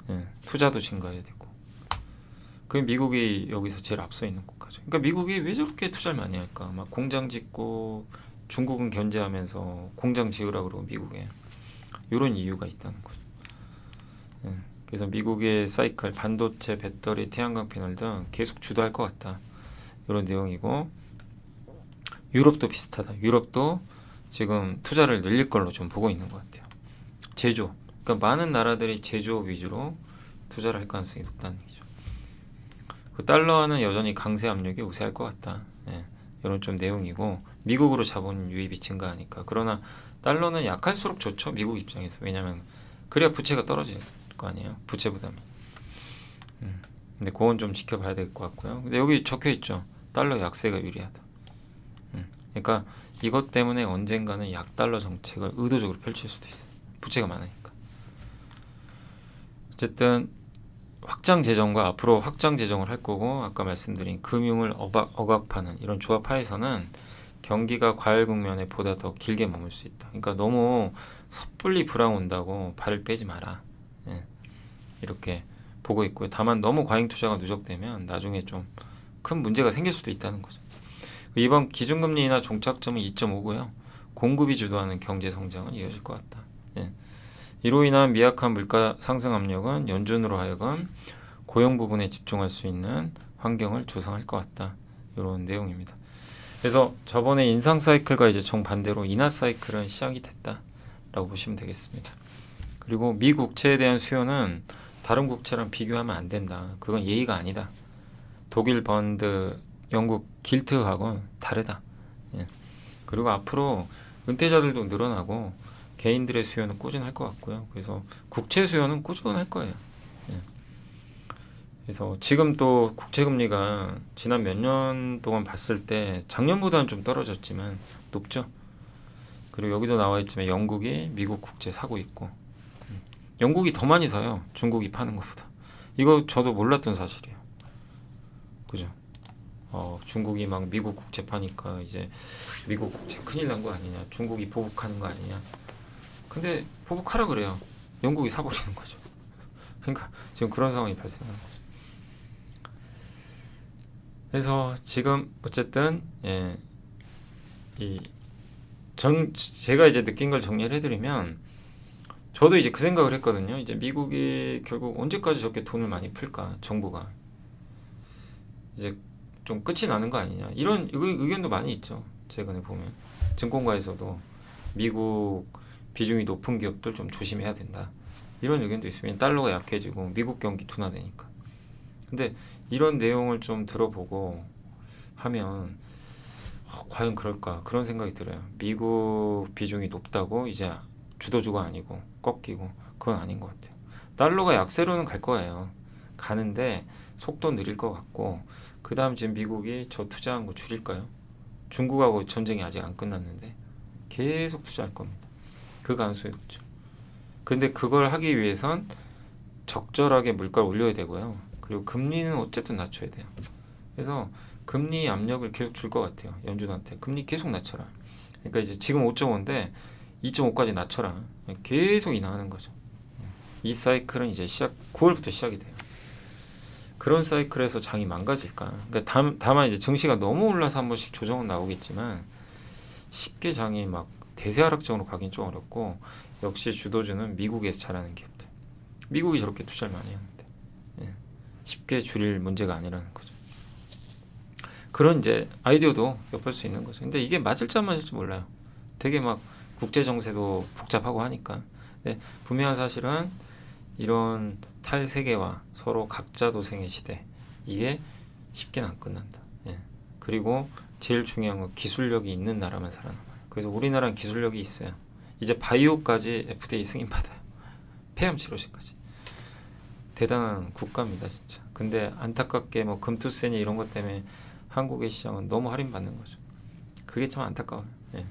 예, 투자도 증가해야 되고. 그 미국이 여기서 제일 앞서 있는 국가죠. 그러니까 미국이 왜 저렇게 투자를 많이 할까? 막 공장 짓고 중국은 견제하면서 공장 지으라 그러고 미국에 이런 이유가 있다는 거죠. 예, 그래서 미국의 사이클, 반도체, 배터리, 태양광 패널 등 계속 주도할 것 같다. 이런 내용이고 유럽도 비슷하다. 유럽도 지금 투자를 늘릴 걸로 좀 보고 있는 것 같아요. 제조, 그러니까 많은 나라들이 제조업 위주로 투자를 할 가능성이 높다는 얘기죠. 그 달러는 여전히 강세 압력이 우세할 것 같다. 예, 이런 좀 내용이고 미국으로 자본 유입이 증가하니까. 그러나 달러는 약할수록 좋죠. 미국 입장에서. 왜냐하면 그래야 부채가 떨어질 거 아니에요. 부채 부담이. 근데 그건 좀 지켜봐야 될 것 같고요. 근데 여기 적혀 있죠. 달러 약세가 유리하다. 그러니까 이것 때문에 언젠가는 약달러 정책을 의도적으로 펼칠 수도 있어요. 부채가 많으니까. 어쨌든 확장 재정과 앞으로 확장 재정을 할 거고 아까 말씀드린 금융을 억압하는 이런 조합 하에서는 경기가 과열 국면에 보다 더 길게 머물 수 있다. 그러니까 너무 섣불리 불황 온다고 발을 빼지 마라. 예, 이렇게 보고 있고요. 다만 너무 과잉 투자가 누적되면 나중에 좀 큰 문제가 생길 수도 있다는 거죠. 이번 기준금리 인하 종착점은 2.5고요. 공급이 주도하는 경제 성장은 이어질 것 같다. 예. 이로 인한 미약한 물가 상승 압력은 연준으로 하여금 고용 부분에 집중할 수 있는 환경을 조성할 것 같다. 이런 내용입니다. 그래서 저번에 인상 사이클과 이제 정반대로 인하 사이클은 시작이 됐다라고 보시면 되겠습니다. 그리고 미 국채에 대한 수요는 다른 국채랑 비교하면 안 된다. 그건 예의가 아니다. 독일 번드, 영국 길트하고는 다르다. 예. 그리고 앞으로 은퇴자들도 늘어나고 개인들의 수요는 꾸준할 것 같고요. 그래서 국채 수요는 꾸준할 거예요. 예. 그래서 지금 또 국채 금리가 지난 몇 년 동안 봤을 때 작년보다는 좀 떨어졌지만 높죠. 그리고 여기도 나와 있지만 영국이 미국 국채 사고 있고 영국이 더 많이 사요. 중국이 파는 것보다. 이거 저도 몰랐던 사실이에요. 그죠? 중국이 막 미국 국채 파니까 이제 미국 국채 큰일 난 거 아니냐, 중국이 보복하는 거 아니냐. 근데 보복하라 그래요. 영국이 사버리는 거죠. 그러니까 지금 그런 상황이 발생하는 거죠. 그래서 지금 어쨌든 예, 제가 이제 느낀 걸 정리를 해드리면 저도 이제 그 생각을 했거든요. 이제 미국이 결국 언제까지 저렇게 돈을 많이 풀까, 정부가. 이제 좀 끝이 나는 거 아니냐 이런 의견도 많이 있죠. 최근에 보면 증권가에서도 미국 비중이 높은 기업들 좀 조심해야 된다 이런 의견도 있으면 달러가 약해지고 미국 경기 둔화되니까. 근데 이런 내용을 좀 들어보고 하면 과연 그럴까 그런 생각이 들어요. 미국 비중이 높다고 이제 주도주가 아니고 꺾이고 그건 아닌 것 같아요. 달러가 약세로는 갈 거예요. 가는데 속도 느릴 것 같고 그 다음 지금 미국이 저 투자한 거 줄일까요? 중국하고 전쟁이 아직 안 끝났는데 계속 투자할 겁니다. 그 가능성이 높죠. 근데 그걸 하기 위해선 적절하게 물가를 올려야 되고요. 그리고 금리는 어쨌든 낮춰야 돼요. 그래서 금리 압력을 계속 줄 것 같아요. 연준한테 금리 계속 낮춰라. 그러니까 이제 지금 5.5인데 2.5까지 낮춰라. 계속 인하하는 거죠. 이 사이클은 이제 9월부터 시작이 돼요. 그런 사이클에서 장이 망가질까? 그러니까 다만 이제 증시가 너무 올라서 한 번씩 조정은 나오겠지만 쉽게 장이 막 대세 하락장으로 가긴 좀 어렵고 역시 주도주는 미국에서 잘하는 기업들. 미국이 저렇게 투자를 많이 하는데 예, 쉽게 줄일 문제가 아니라는 거죠. 그런 이제 아이디어도 엿볼 수 있는 거죠. 근데 이게 맞을지 안 맞을지 몰라요. 되게 막 국제 정세도 복잡하고 하니까. 근데 분명한 사실은 이런 탈세계와 서로 각자 도생의 시대 이게 쉽게는 안 끝난다. 예. 그리고 제일 중요한 건 기술력이 있는 나라만 살아남아요. 그래서 우리나라는 기술력이 있어요. 이제 바이오까지 FDA 승인 받아요. 폐암 치료제까지. 대단한 국가입니다, 진짜. 근데 안타깝게 뭐 금투세니 이런 것 때문에 한국의 시장은 너무 할인받는 거죠. 그게 참 안타까워요. 예.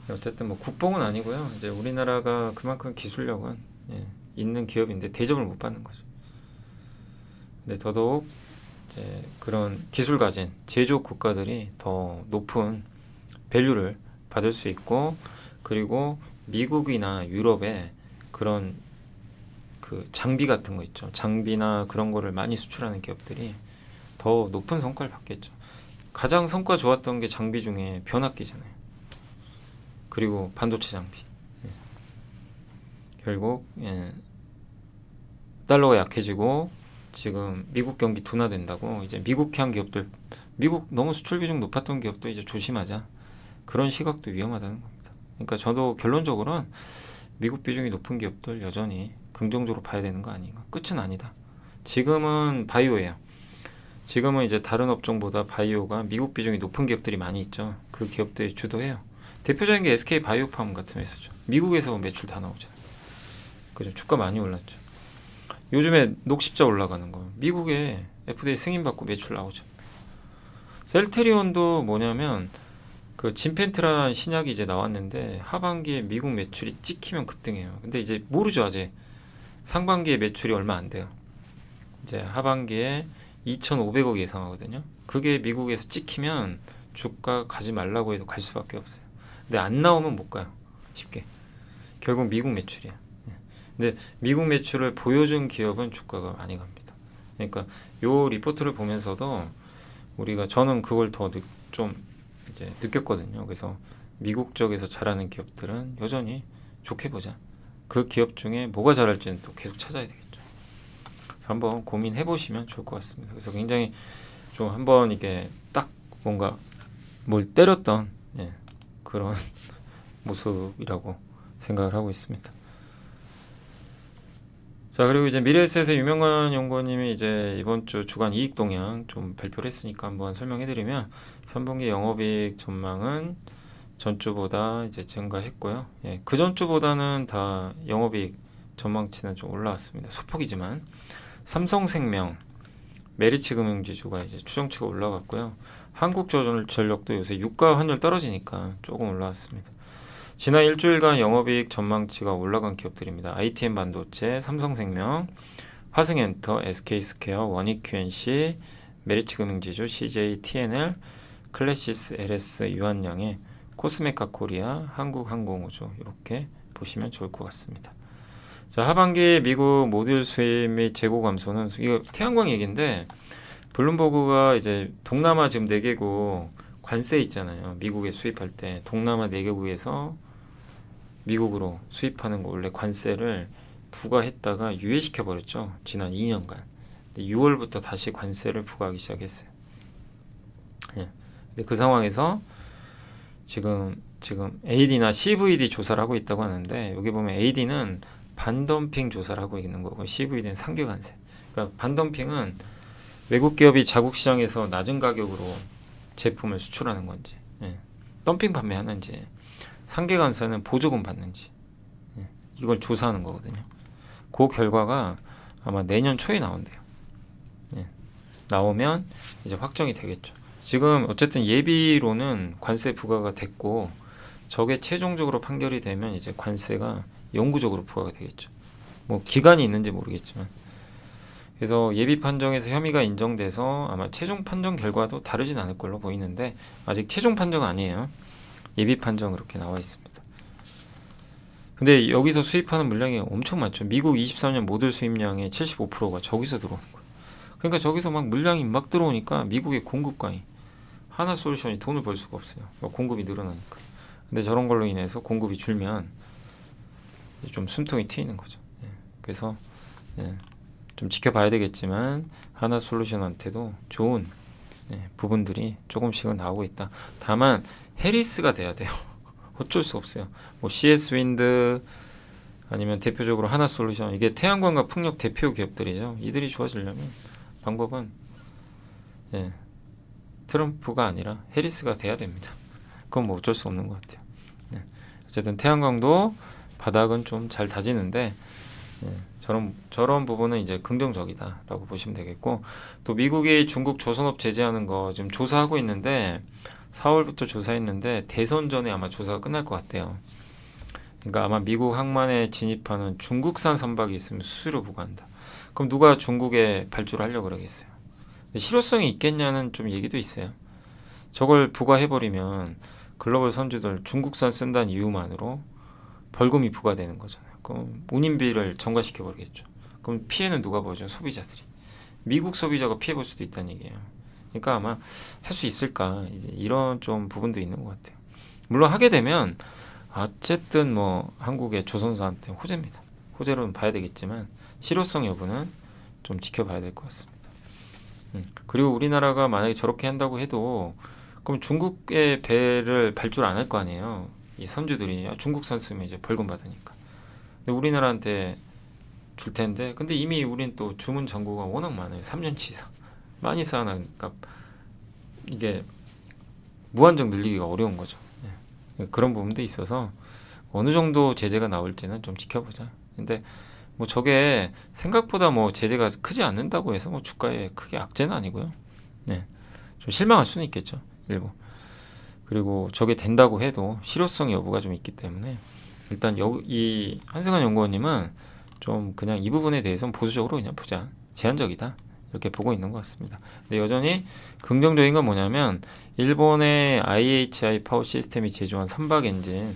어쨌든 뭐 국뽕은 아니고요. 이제 우리나라가 그만큼 기술력은 예, 있는 기업인데 대접을 못 받는 거죠. 근데 더더욱 이제 그런 기술 가진 제조업 국가들이 더 높은 밸류를 받을 수 있고 그리고 미국이나 유럽에 그런 그 장비 같은 거 있죠. 장비나 그런 거를 많이 수출하는 기업들이 더 높은 성과를 받겠죠. 가장 성과 좋았던 게 장비 중에 변압기잖아요. 그리고 반도체 장비. 결국 달러가 약해지고 지금 미국 경기 둔화된다고 이제 미국향 기업들, 미국 너무 수출 비중 높았던 기업도 이제 조심하자, 그런 시각도 위험하다는 겁니다. 그러니까 저도 결론적으로는 미국 비중이 높은 기업들 여전히 긍정적으로 봐야 되는 거 아닌가. 끝은 아니다. 지금은 바이오예요. 지금은 이제 다른 업종보다 바이오가 미국 비중이 높은 기업들이 많이 있죠. 그 기업들이 주도해요. 대표적인 게 SK 바이오팜 같은 회사죠. 미국에서 매출 다 나오잖아요. 그죠? 주가 많이 올랐죠. 요즘에 녹십자 올라가는 거 미국에 FDA 승인 받고 매출 나오죠. 셀트리온도 뭐냐면 그 진펜트라는 신약이 이제 나왔는데 하반기에 미국 매출이 찍히면 급등해요. 근데 이제 모르죠. 아직 상반기에 매출이 얼마 안 돼요. 이제 하반기에 2,500억 예상하거든요. 그게 미국에서 찍히면 주가 가지 말라고 해도 갈 수밖에 없어요. 근데 안 나오면 못 가요. 쉽게. 결국 미국 매출이야. 근데 미국 매출을 보여준 기업은 주가가 많이 갑니다. 그러니까 요 리포트를 보면서도 우리가, 저는 그걸 더 좀 이제 느꼈거든요. 그래서 미국 쪽에서 잘하는 기업들은 여전히 좋게 보자. 그 기업 중에 뭐가 잘할지는 또 계속 찾아야 되겠죠. 그래서 한번 고민해 보시면 좋을 것 같습니다. 그래서 굉장히 좀 한번 이게 딱 뭔가 뭘 때렸던 그런 모습이라고 생각을 하고 있습니다. 자, 그리고 이제 미래에셋의 유명한 연구원님이 이제 이번 주 주간 이익 동향 좀 발표를 했으니까 한번 설명해드리면, 3분기 영업이익 전망은 전주보다 이제 증가했고요. 그 전주보다는 다 영업이익 전망치는 좀 올라왔습니다. 소폭이지만. 삼성생명, 메리츠금융지주가 이제 추정치가 올라갔고요. 한국전력도 요새 유가 환율 떨어지니까 조금 올라왔습니다. 지난 일주일간 영업이익 전망치가 올라간 기업들입니다. ITM 반도체, 삼성생명, 화승엔터, SK스퀘어, 원익QNC, 메리츠금융지주, CJTNL, 클래시스, LS, 유한양의, 코스메카 코리아, 한국항공우주, 이렇게 보시면 좋을 것 같습니다. 자, 하반기 미국 모듈 수입 및 재고 감소는, 이거 태양광 얘기인데, 블룸버그가 이제 동남아 지금 4개국 관세 있잖아요. 미국에 수입할 때 동남아 4개국에서 미국으로 수입하는 거 원래 관세를 부과했다가 유예시켜 버렸죠. 지난 2년간. 6월부터 다시 관세를 부과하기 시작했어요. 근데 그 상황에서 지금 AD나 CVD 조사를 하고 있다고 하는데, 여기 보면 AD는 반덤핑 조사를 하고 있는 거고, CVD는 상계 관세. 그러니까 반덤핑은 외국 기업이 자국 시장에서 낮은 가격으로 제품을 수출하는 건지, 덤핑 판매하는지, 상계 관세는 보조금 받는지, 이걸 조사하는 거거든요. 그 결과가 아마 내년 초에 나온대요. 나오면 이제 확정이 되겠죠. 지금 어쨌든 예비로는 관세 부과가 됐고, 저게 최종적으로 판결이 되면 이제 관세가 영구적으로 부과가 되겠죠. 뭐 기간이 있는지 모르겠지만. 그래서 예비 판정에서 혐의가 인정돼서 아마 최종 판정 결과도 다르진 않을 걸로 보이는데, 아직 최종 판정은 아니에요. 예비 판정 그렇게 나와 있습니다. 근데 여기서 수입하는 물량이 엄청 많죠. 미국 23년 모듈 수입량의 75%가 저기서 들어오는 거예요. 그러니까 저기서 막 물량이 막 들어오니까 미국의 공급광이, 하나솔루션이 돈을 벌 수가 없어요. 공급이 늘어나니까. 근데 저런 걸로 인해서 공급이 줄면 좀 숨통이 트이는 거죠. 그래서 좀 지켜봐야 되겠지만, 하나솔루션한테도 좋은 부분들이 조금씩은 나오고 있다. 다만 해리스가 돼야 돼요. 어쩔 수 없어요. 뭐 CS 윈드 아니면 대표적으로 하나솔루션, 이게 태양광과 풍력 대표 기업들이죠. 이들이 좋아지려면 방법은 트럼프가 아니라 해리스가 돼야 됩니다. 그건 뭐 어쩔 수 없는 것 같아요. 어쨌든 태양광도 바닥은 좀 잘 다지는데, 저런 부분은 이제 긍정적이다라고 보시면 되겠고, 또 미국이 중국 조선업 제재하는 거 지금 조사하고 있는데, 4월부터 조사했는데 대선 전에 아마 조사가 끝날 것 같아요. 그러니까 아마 미국 항만에 진입하는 중국산 선박이 있으면 수수료 부과한다. 그럼 누가 중국에 발주를 하려고 그러겠어요? 실효성이 있겠냐는 좀 얘기도 있어요. 저걸 부과해버리면 글로벌 선주들 중국산 쓴다는 이유만으로 벌금이 부과되는 거잖아요. 그럼 운임비를 전가시켜 버리겠죠. 그럼 피해는 누가 보죠? 소비자들이. 미국 소비자가 피해 볼 수도 있다는 얘기예요. 그러니까 아마 할 수 있을까 이제 이런 좀 부분도 있는 것 같아요. 물론 하게 되면 어쨌든 뭐 한국의 조선사한테 호재입니다. 호재로는 봐야 되겠지만 실효성 여부는 좀 지켜봐야 될 것 같습니다. 그리고 우리나라가 만약에 저렇게 한다고 해도 그럼 중국의 배를 발주를 안 할 거 아니에요. 이 선주들이 중국산 쓰면 이제 벌금 받으니까. 근데 우리나라한테 줄 텐데 근데 이미 우린 또 주문 잔고가 워낙 많아요. 3년치 이상 많이 쌓아나니까 이게 무한정 늘리기가 어려운 거죠. 예. 그런 부분도 있어서 어느 정도 제재가 나올지는 좀 지켜보자. 근데 뭐 저게 생각보다 뭐 제재가 크지 않는다고 해서 뭐 주가에 크게 악재는 아니고요. 네. 좀 실망할 수는 있겠죠. 일부. 그리고 저게 된다고 해도 실효성 여부가 좀 있기 때문에 일단 이 한승환 연구원님은 좀 그냥 이 부분에 대해서는 보수적으로 그냥 보자. 제한적이다. 이렇게 보고 있는 것 같습니다. 근데 여전히 긍정적인 건 뭐냐면 일본의 IHI 파워 시스템이 제조한 선박 엔진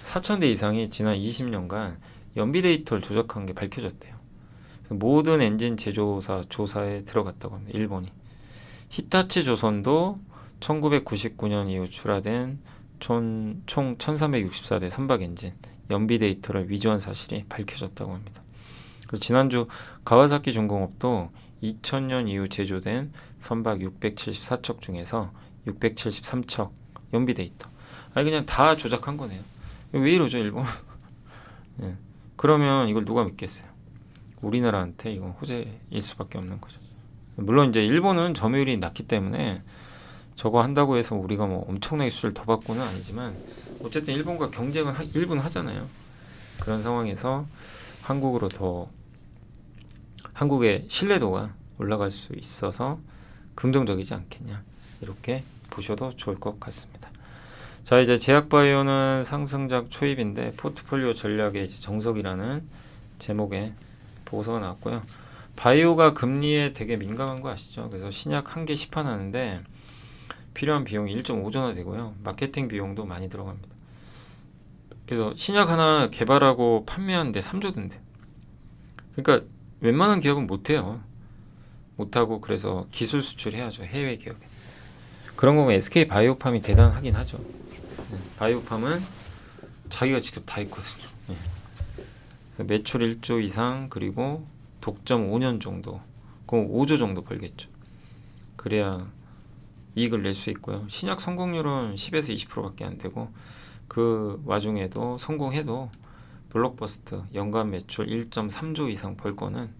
4,000대 이상이 지난 20년간 연비 데이터를 조작한 게 밝혀졌대요. 모든 엔진 제조사 조사에 들어갔다고 합니다. 일본이. 히타치 조선도 1999년 이후 출하된 총 1364대 선박 엔진 연비 데이터를 위조한 사실이 밝혀졌다고 합니다. 그리고 지난주 가와사키 중공업도 2000년 이후 제조된 선박 674척 중에서 673척 연비 데이터. 아니 그냥 다 조작한 거네요. 왜 이러죠 일본? 예. 그러면 이걸 누가 믿겠어요? 우리나라한테 이건 호재일 수밖에 없는 거죠. 물론 이제 일본은 점유율이 낮기 때문에 저거 한다고 해서 우리가 뭐 엄청나게 수를 더 받고는 아니지만 어쨌든 일본과 경쟁을 일본 하잖아요. 그런 상황에서 한국으로 더 한국의 신뢰도가 올라갈 수 있어서 긍정적이지 않겠냐 이렇게 보셔도 좋을 것 같습니다. 자 이제 제약바이오는 상승작 초입인데 포트폴리오 전략의 이제 정석이라는 제목의 보고서가 나왔고요. 바이오가 금리에 되게 민감한 거 아시죠? 그래서 신약 한 개 시판하는데 필요한 비용이 1.5조나 되고요. 마케팅 비용도 많이 들어갑니다. 그래서 신약 하나 개발하고 판매하는데 3조 든대. 그러니까 웬만한 기업은 못해요. 못하고 그래서 기술 수출해야죠. 해외 기업에. 그런 거 보면 SK 바이오팜이 대단하긴 하죠. 바이오팜은 자기가 직접 다 했거든요. 그래서 매출 1조 이상 그리고 독점 5년 정도 그럼 5조 정도 벌겠죠. 그래야 이익을 낼 수 있고요. 신약 성공률은 10에서 20%밖에 안 되고 그 와중에도 성공해도 블록버스트 연간 매출 1.3조 이상 벌 거는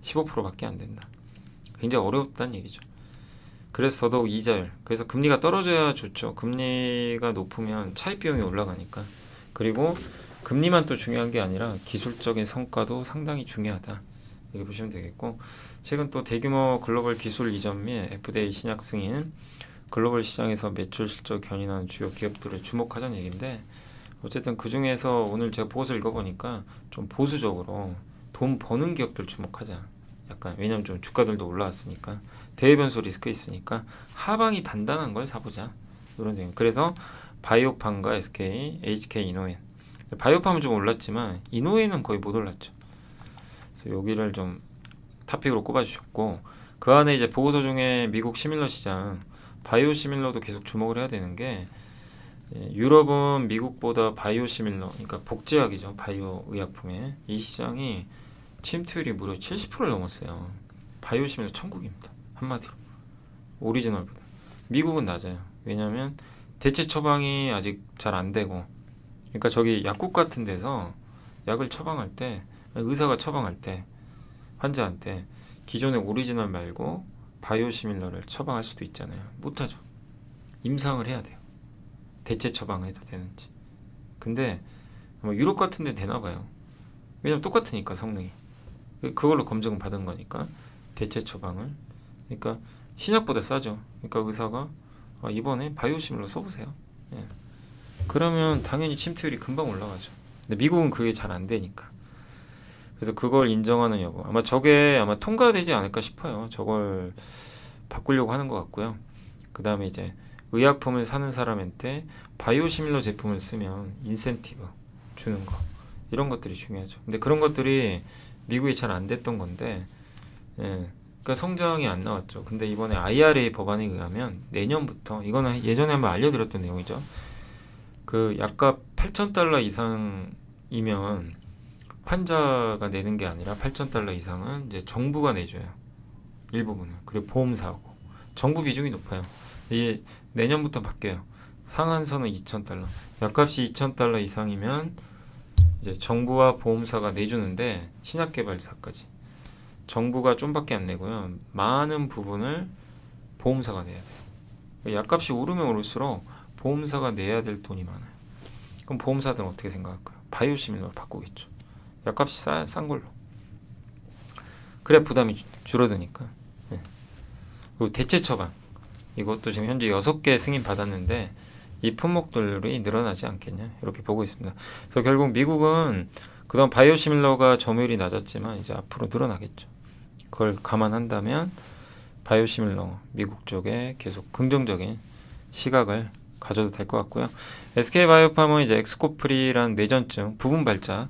15%밖에 안 된다. 굉장히 어렵다는 얘기죠. 그래서 더더욱 이자율. 그래서 금리가 떨어져야 좋죠. 금리가 높으면 차입 비용이 올라가니까. 그리고 금리만 또 중요한 게 아니라 기술적인 성과도 상당히 중요하다. 이렇게 보시면 되겠고 최근 또 대규모 글로벌 기술 이전 및 FDA 신약 승인 글로벌 시장에서 매출 실적 견인하는 주요 기업들을 주목하자는 얘기인데 어쨌든 그 중에서 오늘 제가 보고서 읽어보니까 좀 보수적으로 돈 버는 기업들 주목하자. 약간 왜냐면 좀 주가들도 올라왔으니까 대외 변수 리스크 있으니까 하방이 단단한 걸 사보자 이런 내용. 그래서 바이오팜과 SK, HK 이노엔. 바이오팜은 좀 올랐지만 이노엔은 거의 못 올랐죠. 그래서 여기를 좀 탑픽으로 꼽아주셨고 그 안에 이제 보고서 중에 미국 시밀러 시장 바이오 시밀러도 계속 주목을 해야 되는 게 유럽은 미국보다 바이오 시밀러 그러니까 복제약이죠. 바이오 의약품의 이 시장이 침투율이 무려 70%를 넘었어요. 바이오 시밀러 천국입니다. 한마디로 오리지널보다. 미국은 낮아요. 왜냐하면 대체 처방이 아직 잘 안 되고 그러니까 저기 약국 같은 데서 약을 처방할 때 의사가 처방할 때 환자한테 기존의 오리지널 말고 바이오시밀러를 처방할 수도 있잖아요. 못하죠. 임상을 해야 돼요. 대체 처방해도 되는지. 근데 뭐 유럽 같은 데 되나 봐요. 왜냐면 똑같으니까 성능이. 그걸로 검증 받은 거니까 대체 처방을. 그러니까 신약보다 싸죠. 그러니까 의사가 이번에 바이오시밀러 써보세요. 예. 그러면 당연히 침투율이 금방 올라가죠. 근데 미국은 그게 잘 안 되니까. 그래서 그걸 인정하는 여부. 아마 저게 아마 통과되지 않을까 싶어요. 저걸 바꾸려고 하는 것 같고요. 그 다음에 이제 의약품을 사는 사람한테 바이오시밀러 제품을 쓰면 인센티브 주는 거, 이런 것들이 중요하죠. 근데 그런 것들이 미국이 잘 안 됐던 건데, 그러니까 성장이 안 나왔죠. 근데 이번에 IRA 법안에 의하면 내년부터, 이거는 예전에 한번 알려드렸던 내용이죠. 그 약값 $8,000 이상이면 환자가 내는 게 아니라 $8,000 이상은 이제 정부가 내줘요. 일부분을. 그리고 보험사하고. 정부 비중이 높아요. 이게 내년부터 바뀌어요. 상한선은 $2,000. 약값이 $2,000 이상이면 이제 정부와 보험사가 내주는데, 신약개발사까지. 정부가 좀밖에 안 내고요. 많은 부분을 보험사가 내야 돼요. 약값이 오르면 오를수록 보험사가 내야 될 돈이 많아요. 그럼 보험사들은 어떻게 생각할까요? 바이오시밀러로 바꾸겠죠. 약값이 싼 걸로. 그래 부담이 줄어드니까. 그리고 대체 처방. 이것도 지금 현재 6개 승인 받았는데 이 품목들이 늘어나지 않겠냐, 이렇게 보고 있습니다. 그래서 결국 미국은 그동안 바이오시밀러가 점유율이 낮았지만 이제 앞으로 늘어나겠죠. 그걸 감안한다면 바이오시밀러 미국 쪽에 계속 긍정적인 시각을 가져도 될 것 같고요. SK바이오팜은 이제 엑스코프리라는 뇌전증 부분 발작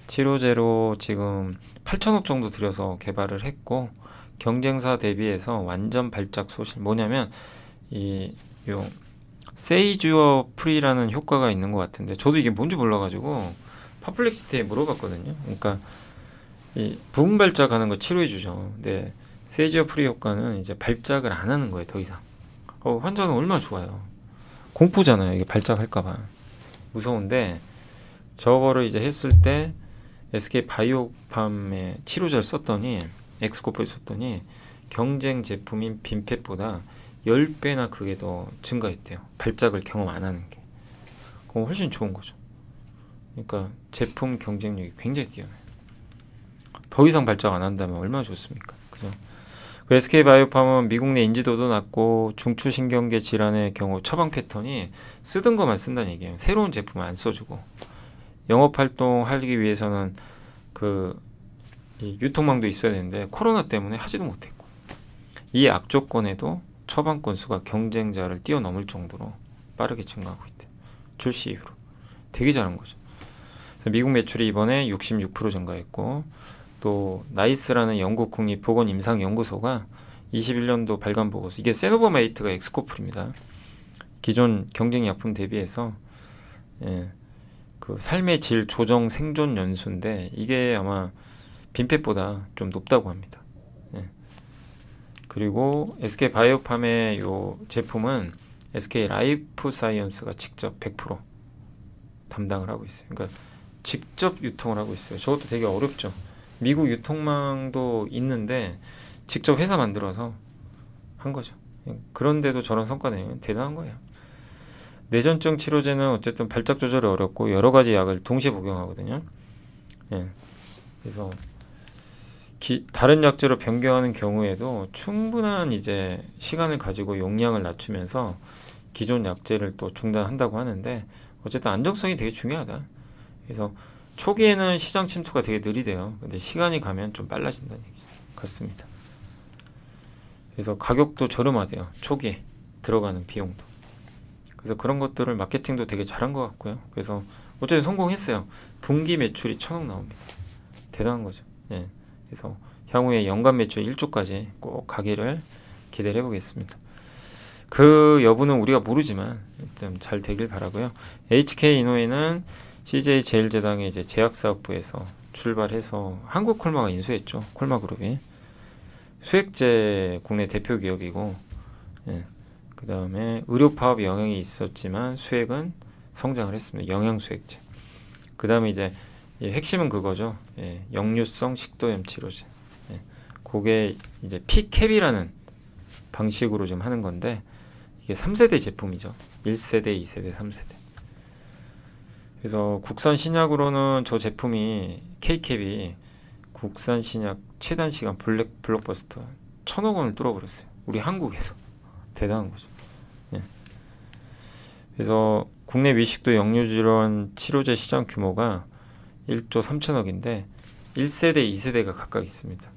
치료제로 지금 8천억 정도 들여서 개발을 했고, 경쟁사 대비해서 완전 발작 소실. 뭐냐면 요 세이주어 프리라는 효과가 있는 것 같은데, 저도 이게 뭔지 몰라가지고 퍼플렉시티에 물어봤거든요. 그러니까 이 부분 발작하는 거 치료해 주죠. 근데 세이주어 프리 효과는 이제 발작을 안 하는 거예요, 더 이상. 환자는 얼마나 좋아요. 공포잖아요, 이게 발작할까봐. 무서운데 저거를 이제 했을 때 SK 바이오팜의 치료제를 썼더니, 엑스코프를 썼더니 경쟁 제품인 빈펫보다 10배나 그게 더 증가했대요. 발작을 경험 안 하는 게. 그럼 훨씬 좋은 거죠. 그러니까 제품 경쟁력이 굉장히 뛰어나요. 더 이상 발작 안 한다면 얼마나 좋습니까? 그죠? 그 SK바이오팜은 미국 내 인지도도 낮고 중추신경계 질환의 경우 처방 패턴이 쓰던 것만 쓴다는 얘기예요. 새로운 제품을 안 써주고, 영업활동 하기 위해서는 이 유통망도 있어야 되는데 코로나 때문에 하지도 못했고, 이 악조건에도 처방 건수가 경쟁자를 뛰어넘을 정도로 빠르게 증가하고 있대요. 출시 이후로. 되게 잘한 거죠. 그래서 미국 매출이 이번에 66% 증가했고, 또 나이스라는 영국 국립보건임상연구소가 21년도 발간 보고서, 이게 세노버메이트가 엑스코프입니다. 기존 경쟁 약품 대비해서 그 삶의 질 조정 생존 연수인데, 이게 아마 빈펫보다 좀 높다고 합니다. 그리고 SK 바이오팜의 요 제품은 SK 라이프 사이언스가 직접 100% 담당을 하고 있어요. 그러니까 직접 유통을 하고 있어요. 저것도 되게 어렵죠. 미국 유통망도 있는데 직접 회사 만들어서 한 거죠. 그런데도 저런 성과 내면 대단한 거예요. 뇌전증 치료제는 어쨌든 발작 조절이 어렵고 여러 가지 약을 동시에 복용하거든요. 그래서 다른 약제로 변경하는 경우에도 충분한 이제 시간을 가지고 용량을 낮추면서 기존 약제를 또 중단한다고 하는데, 어쨌든 안정성이 되게 중요하다. 그래서 초기에는 시장 침투가 되게 느리대요. 근데 시간이 가면 좀 빨라진다는 얘기죠. 같습니다. 그래서 가격도 저렴하대요. 초기에 들어가는 비용도. 그래서 그런 것들을 마케팅도 되게 잘한 것 같고요. 그래서 어쨌든 성공했어요. 분기 매출이 1,000억 나옵니다. 대단한 거죠. 그래서 향후에 연간 매출 1조까지 꼭 가기를 기대를 해보겠습니다. 그 여부는 우리가 모르지만 좀 잘 되길 바라고요. HK이노이는 CJ제일제당의 이제 제약사업부에서 출발해서 한국콜마가 인수했죠. 콜마그룹이. 수액제 국내 대표 기업이고, 그 다음에 의료파업 영향이 있었지만 수액은 성장을 했습니다. 영양수액제. 그 다음에 이제 핵심은 그거죠. 역류성 식도염 치료제. 그게 이제 피캡이라는 방식으로 좀 하는 건데, 이게 3세대 제품이죠. 1세대, 2세대, 3세대. 그래서 국산 신약으로는 저 제품이 K캡이 국산 신약 최단 시간 블록버스터 1,000억 원을 뚫어버렸어요. 우리 한국에서. 대단한 거죠. 그래서 국내 위식도 역류질환 치료제 시장 규모가 1조 3천억인데 1세대, 2세대가 각각 있습니다.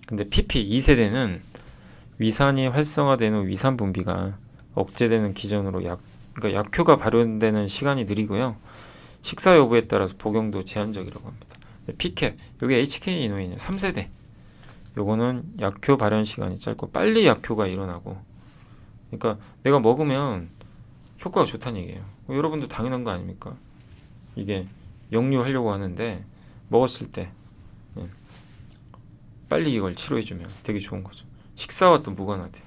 근데 PP 2세대는 위산이 활성화되는 위산 분비가 억제되는 기전으로 그러니까 약효가 발현되는 시간이 느리고요. 식사 여부에 따라서 복용도 제한적이라고 합니다. P캡, 여기 HK 이노인이에요. 3세대. 요거는 약효 발현 시간이 짧고 빨리 약효가 일어나고, 그러니까 내가 먹으면 효과가 좋다는 얘기예요. 여러분도 당연한 거 아닙니까? 이게 역류하려고 하는데 먹었을 때 빨리 이걸 치료해주면 되게 좋은 거죠. 식사와 또 무관하대요.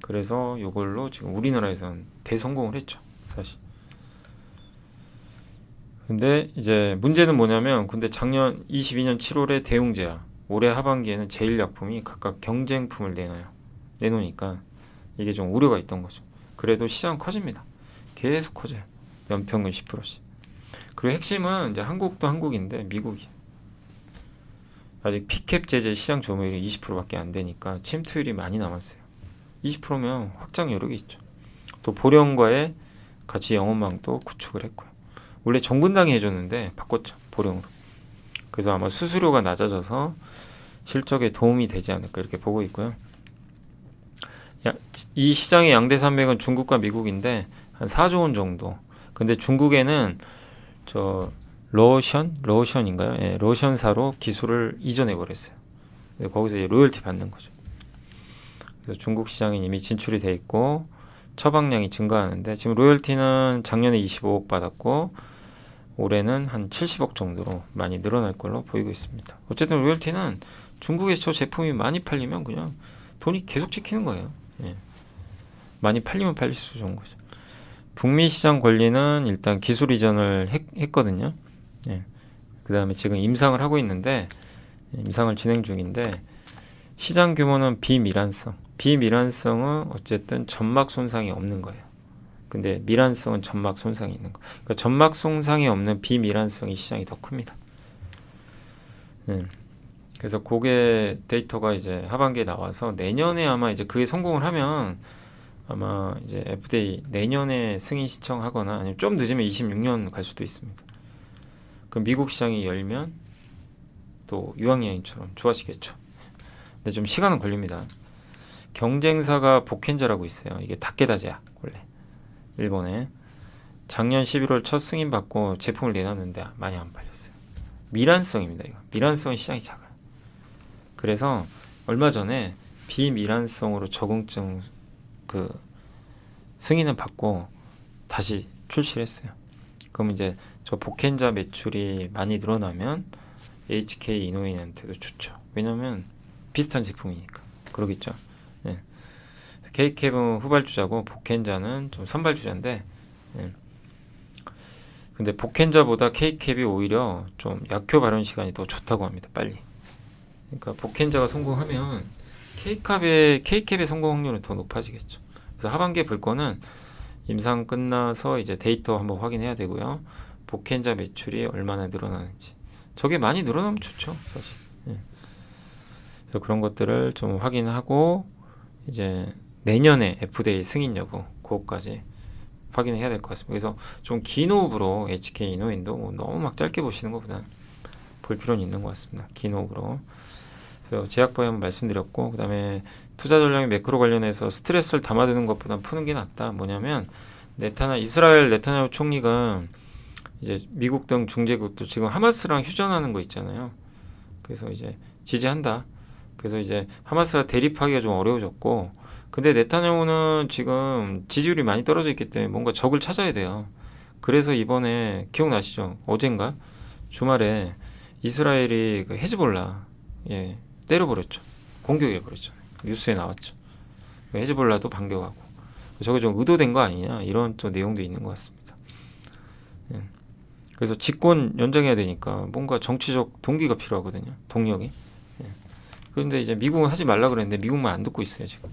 그래서 이걸로 지금 우리나라에서는 대성공을 했죠, 사실. 근데 이제 문제는 뭐냐면, 근데 작년 22년 7월에 대웅제약, 올해 하반기에는 제일약품이 각각 경쟁품을 내놓으니까 이게 좀 우려가 있던 거죠. 그래도 시장은 커집니다. 계속 커져요. 연평균 10%씩. 그리고 핵심은 이제 한국도 한국인데 미국이 아직 P캡 제재 시장 점유율이 20%밖에 안 되니까 침투율이 많이 남았어요. 20%면 확장 여력이 있죠. 또 보령과의 같이 영업망도 구축을 했고요. 원래 정근당이 해줬는데 바꿨죠, 보령으로. 그래서 아마 수수료가 낮아져서 실적에 도움이 되지 않을까 이렇게 보고 있고요. 이 시장의 양대 산맥은 중국과 미국인데 한 4조 원 정도. 근데 중국에는 저 로션인가요? 예, 로션사로 기술을 이전해 버렸어요. 거기서 이제 로열티 받는 거죠. 그래서 중국 시장에 이미 진출이 돼 있고 처방량이 증가하는데, 지금 로열티는 작년에 25억 받았고 올해는 한 70억 정도로 많이 늘어날 걸로 보이고 있습니다. 어쨌든 로열티는 중국에서 저 제품이 많이 팔리면 그냥 돈이 계속 찍히는 거예요. 예. 많이 팔리면 팔릴수록 좋은 거죠. 북미 시장 권리는 일단 기술 이전을 했거든요. 예. 그 다음에 지금 임상을 하고 있는데, 임상을 진행 중인데, 시장 규모는 비밀환성은 어쨌든 점막 손상이 없는 거예요. 근데 밀환성은 점막 손상이 있는 거. 그러니까 점막 손상이 없는 비밀환성이 시장이 더 큽니다. 그래서 그게 데이터가 이제 하반기에 나와서 내년에 아마 이제 그게 성공을 하면 아마 이제 FDA 내년에 승인 신청하거나 아니면 좀 늦으면 26년 갈 수도 있습니다. 그럼 미국 시장이 열면 또 유황여행처럼 좋아지겠죠. 근데 좀 시간은 걸립니다. 경쟁사가 복켄자라고 있어요. 이게 다케다 제약, 원래 일본에 작년 11월 첫 승인 받고 제품을 내놨는데 많이 안 팔렸어요. 밀환성입니다. 이거 밀환성 시장이 작아요. 그래서 얼마 전에 비밀환성으로 적응증 그 승인을 받고 다시 출시를 했어요. 그럼 이제 저 복켄자 매출이 많이 늘어나면 HK 이노인한테도 좋죠. 왜냐면 비슷한 제품이니까. 그러겠죠. 예. K캡은 후발주자고 복켄자는 좀 선발주자인데, 예. 근데 복켄자보다 K캡이 오히려 좀 약효 발현 시간이 더 좋다고 합니다. 빨리. 그러니까 복켄자가 성공하면 K캡의 성공 확률은 더 높아지겠죠. 그래서 하반기에 볼 거는 임상 끝나서 이제 데이터 한번 확인해야 되고요. 복켄자 매출이 얼마나 늘어나는지. 저게 많이 늘어나면 좋죠, 사실. 예. 그래서 그런 것들을 좀 확인하고 이제 내년에 FDA 승인 여부 그것까지 확인해야 될 것 같습니다. 그래서 좀 긴 호흡으로 HK 이노인도 뭐 너무 막 짧게 보시는 것보다 볼 필요는 있는 것 같습니다. 긴 호흡으로. 그래서 제약바이오 한번 말씀드렸고, 그 다음에 투자 전략의 매크로 관련해서 스트레스를 담아두는 것보다 푸는 게 낫다. 뭐냐면 이스라엘 네타냐후 총리가 이제 미국 등 중재국도 지금 하마스랑 휴전하는 거 있잖아요. 그래서 이제 지지한다. 그래서 이제 하마스와 대립하기가 좀 어려워졌고, 근데 네타냐후는 지금 지지율이 많이 떨어져 있기 때문에 뭔가 적을 찾아야 돼요. 그래서 이번에 기억나시죠? 어젠가 주말에 이스라엘이 그 헤즈볼라 때려버렸죠. 공격해버렸죠. 뉴스에 나왔죠. 헤즈볼라도 반격하고. 저게 좀 의도된 거 아니냐, 이런 또 내용도 있는 것 같습니다. 예. 그래서 집권 연장해야 되니까 뭔가 정치적 동기가 필요하거든요. 동력이. 예. 그런데 이제 미국은 하지 말라 그랬는데 미국만 안 듣고 있어요. 지금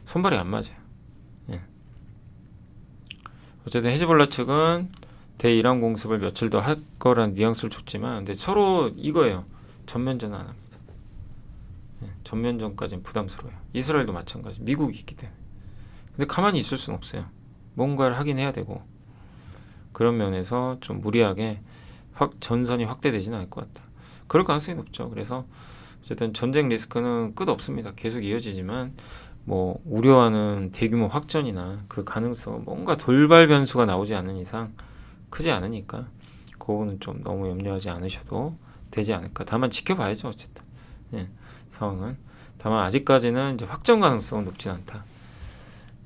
손발이 안 맞아요. 예. 어쨌든 헤즈볼라 측은 대이란 공습을 며칠 더 할 거라는 뉘앙스를 줬지만, 근데 서로 이거예요. 전면전은 안 합니다. 예. 전면전까지는 부담스러워요. 이스라엘도 마찬가지. 미국이 있기 때문에. 근데 가만히 있을 수는 없어요. 뭔가를 하긴 해야 되고. 그런 면에서 좀 무리하게 전선이 확대되지는 않을 것 같다. 그럴 가능성이 높죠. 그래서 어쨌든 전쟁 리스크는 끝 없습니다. 계속 이어지지만 뭐 우려하는 대규모 확전이나 그 가능성 뭔가 돌발 변수가 나오지 않는 이상 크지 않으니까 그거는 좀 너무 염려하지 않으셔도 되지 않을까. 다만 지켜봐야죠. 어쨌든 예, 상황은. 다만 아직까지는 이제 확정 가능성은 높진 않다.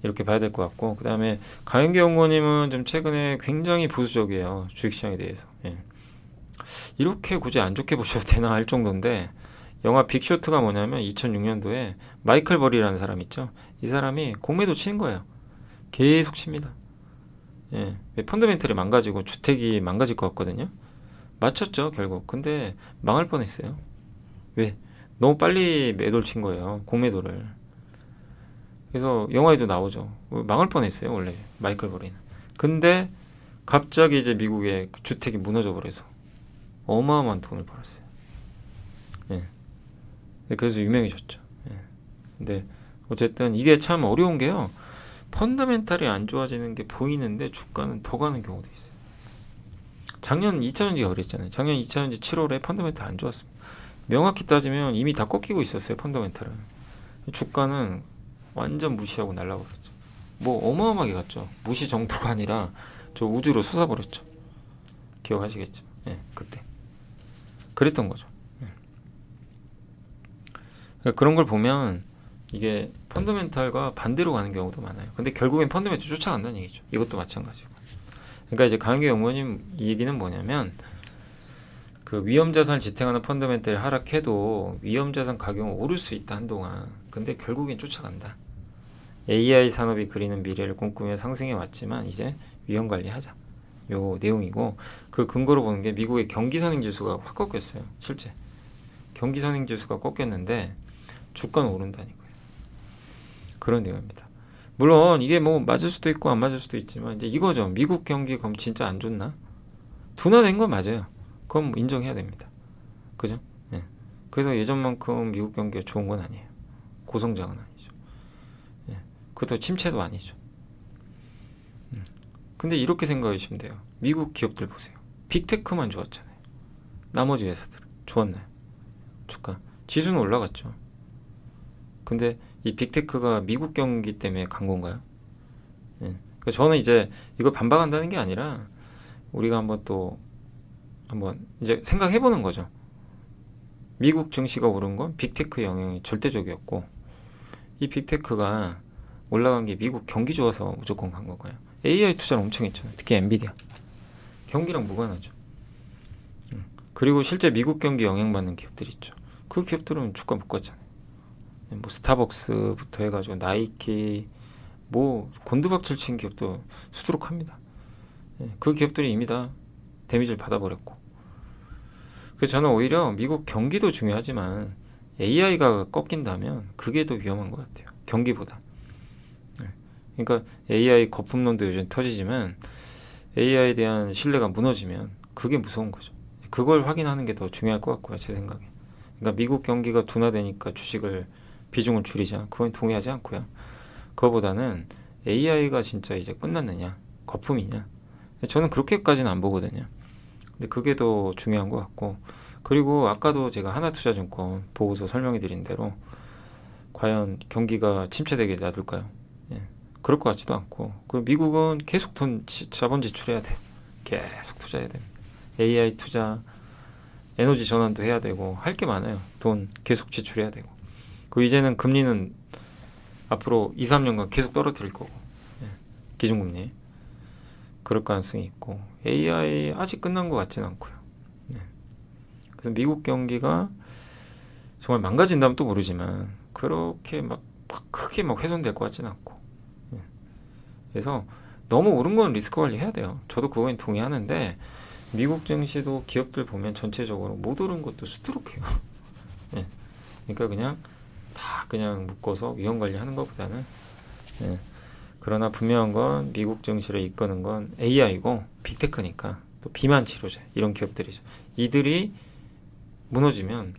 이렇게 봐야 될 것 같고, 그 다음에 강현기 연구원님은 좀 최근에 굉장히 보수적이에요. 주식시장에 대해서. 예. 이렇게 굳이 안 좋게 보셔도 되나 할 정도인데, 영화 빅쇼트가 뭐냐면 2006년도에 마이클 버리라는 사람 있죠. 이 사람이 공매도 치는 거예요. 계속 칩니다. 예. 펀더멘털이 망가지고 주택이 망가질 것 같거든요. 맞췄죠 결국. 근데 망할 뻔했어요. 왜? 너무 빨리 매도를 친 거예요. 공매도를. 그래서 영화에도 나오죠. 망할 뻔했어요 원래 마이클 버리는. 근데 갑자기 이제 미국의 주택이 무너져 버려서 어마어마한 돈을 벌었어요. 예. 그래서 유명해졌죠. 예. 근데 어쨌든 이게 참 어려운 게요. 펀더멘탈이 안 좋아지는 게 보이는데 주가는 더 가는 경우도 있어요. 작년 2차전지가 그랬잖아요. 작년 2차전지 7월에 펀더멘탈 안 좋았습니다. 명확히 따지면 이미 다 꺾이고 있었어요. 펀더멘탈은. 주가는 완전 무시하고 날라버렸죠. 뭐 어마어마하게 갔죠. 무시 정도가 아니라 저 우주로 솟아버렸죠. 기억하시겠죠. 예, 그때 그랬던 거죠. 예. 그러니까 그런 걸 보면 이게 펀더멘탈과 반대로 가는 경우도 많아요. 근데 결국엔 펀더멘탈 쫓아간다는 얘기죠. 이것도 마찬가지고. 그러니까 이제 강은규 연구원님 이 얘기는 뭐냐면 그 위험자산을 지탱하는 펀더멘탈이 하락해도 위험자산 가격은 오를 수 있다 한동안. 근데 결국엔 쫓아간다. AI 산업이 그리는 미래를 꿈꾸며 상승해 왔지만 이제 위험 관리하자. 요 내용이고, 그 근거로 보는 게 미국의 경기 선행 지수가 확 꺾였어요. 실제 경기 선행 지수가 꺾였는데 주가는 오른다는 거예요. 그런 내용입니다. 물론 이게 뭐 맞을 수도 있고 안 맞을 수도 있지만 이제 이거죠. 미국 경기 그럼 진짜 안 좋나? 둔화된 건 맞아요. 그건 뭐 인정해야 됩니다. 그죠? 예. 그래서 예전만큼 미국 경기가 좋은 건 아니에요. 고성장은 아니죠. 예. 그것도 침체도 아니죠. 근데 이렇게 생각하시면 돼요. 미국 기업들 보세요. 빅테크만 좋았잖아요. 나머지 회사들 좋았나요? 주가 지수는 올라갔죠. 근데 이 빅테크가 미국 경기 때문에 간 건가요? 예. 그러니까 저는 이제 이거 반박한다는 게 아니라 우리가 한번 이제 생각해보는 거죠. 미국 증시가 오른 건 빅테크 영향이 절대적이었고, 이 빅테크가 올라간 게 미국 경기 좋아서 무조건 간 건가요? AI 투자를 엄청 했잖아요. 특히 엔비디아. 경기랑 무관하죠. 그리고 실제 미국 경기 영향받는 기업들이 있죠. 그 기업들은 주가 못 갔잖아요. 뭐 스타벅스부터 해가지고 나이키, 뭐 곤두박질 친 기업도 수두룩합니다. 그 기업들이 이미 다 데미지를 받아버렸고. 그래서 저는 오히려 미국 경기도 중요하지만 AI가 꺾인다면 그게 더 위험한 것 같아요. 경기보다. 그러니까 AI 거품론도 요즘 터지지만 AI에 대한 신뢰가 무너지면 그게 무서운 거죠. 그걸 확인하는 게 더 중요할 것 같고요. 제 생각에. 그러니까 미국 경기가 둔화되니까 주식을 비중을 줄이자. 그건 동의하지 않고요. 그거보다는 AI가 진짜 이제 끝났느냐, 거품이냐. 저는 그렇게까지는 안 보거든요. 근데 그게 더 중요한 것 같고, 그리고 아까도 제가 하나투자증권 보고서 설명해 드린 대로 과연 경기가 침체되게 놔둘까요? 예. 그럴 것 같지도 않고, 그 미국은 계속 자본 지출해야 돼요. 계속 투자해야 됩니다. AI 투자, 에너지 전환도 해야 되고 할 게 많아요. 돈 계속 지출해야 되고. 그 이제는 금리는 앞으로 2, 3년간 계속 떨어뜨릴 거고, 예. 기준금리 그럴 가능성이 있고, AI 아직 끝난 것 같지는 않고요. 예. 그래서 미국 경기가 정말 망가진다면 또 모르지만 그렇게 막 크게 막 훼손될 것 같지는 않고. 예. 그래서 너무 오른 건 리스크 관리해야 돼요. 저도 그거엔 동의하는데 미국 증시도 기업들 보면 전체적으로 못 오른 것도 수두룩해요. 예. 그러니까 그냥 다 그냥 묶어서 위험 관리하는 것보다는, 예. 그러나 분명한 건 미국 증시를 이끄는 건 AI고 빅테크니까 또 비만 치료제 이런 기업들이죠. 이들이 무너지면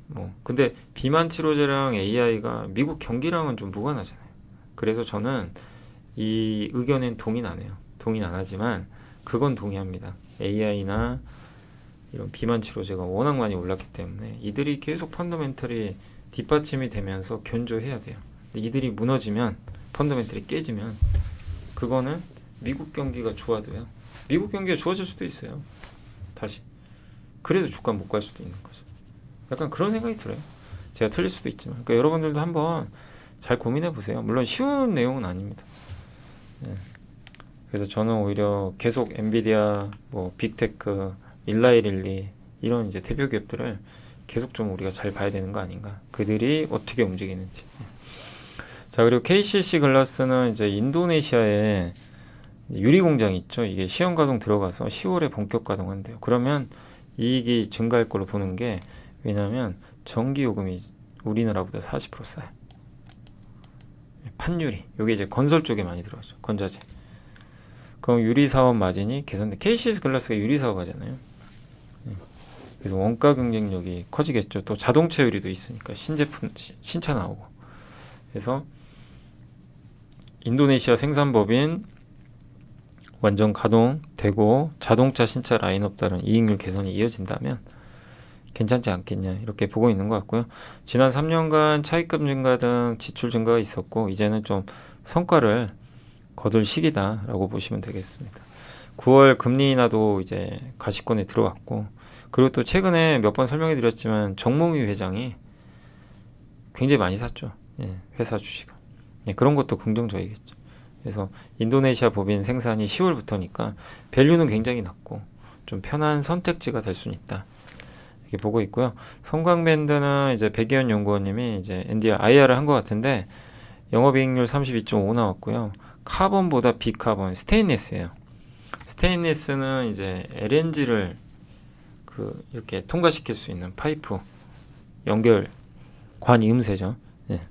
뭐 근데 비만 치료제랑 AI가 미국 경기랑은 좀 무관하잖아요. 그래서 저는 이 의견엔 동의는 안 해요. 동의는 안 하지만 그건 동의합니다. AI나 이런 비만 치료제가 워낙 많이 올랐기 때문에 이들이 계속 펀더멘털이 뒷받침이 되면서 견조해야 돼요. 근데 이들이 무너지면, 펀더멘털이 깨지면, 그거는 미국 경기가 좋아도요, 미국 경기가 좋아질 수도 있어요. 다시 그래도 주가 못 갈 수도 있는 거죠. 약간 그런 생각이 들어요. 제가 틀릴 수도 있지만, 그러니까 여러분들도 한번 잘 고민해 보세요. 물론 쉬운 내용은 아닙니다. 네. 그래서 저는 오히려 계속 엔비디아, 뭐 빅테크, 일라이릴리 이런 이제 대표 기업들을 계속 좀 우리가 잘 봐야 되는 거 아닌가. 그들이 어떻게 움직이는지. 자, 그리고 KCC 글라스는 이제 인도네시아에 유리 공장이 있죠. 이게 시험 가동 들어가서 10월에 본격 가동한대요. 그러면 이익이 증가할 걸로 보는 게, 왜냐하면 전기 요금이 우리나라보다 40% 싸요. 판유리, 요게 이제 건설 쪽에 많이 들어가죠. 건자재. 그럼 유리 사업 마진이 개선돼. KCC 글라스가 유리 사업 하잖아요. 그래서 원가 경쟁력이 커지겠죠. 또 자동차 유리도 있으니까 신제품 신차 나오고. 그래서 인도네시아 생산법인 완전 가동되고 자동차 신차 라인업 따른 이익률 개선이 이어진다면 괜찮지 않겠냐, 이렇게 보고 있는 것 같고요. 지난 3년간 차입금 증가 등 지출 증가가 있었고 이제는 좀 성과를 거둘 시기다라고 보시면 되겠습니다. 9월 금리 인하도 이제 가시권에 들어왔고, 그리고 또 최근에 몇 번 설명해 드렸지만 정몽휘 회장이 굉장히 많이 샀죠. 예, 회사 주식을. 예, 그런 것도 긍정적이겠죠. 그래서 인도네시아 법인 생산이 10월부터니까 밸류는 굉장히 낮고 좀 편한 선택지가 될 수는 있다, 이렇게 보고 있고요. 성광밴드는 이제 백이현 연구원님이 이제 엔디아 IR을 한 것 같은데 영업이익률 32.5 나왔고요. 카본보다 비카본, 스테인리스예요. 스테인리스는 이제 LNG를 이렇게 통과시킬 수 있는 파이프 연결 관 이음새죠. 예.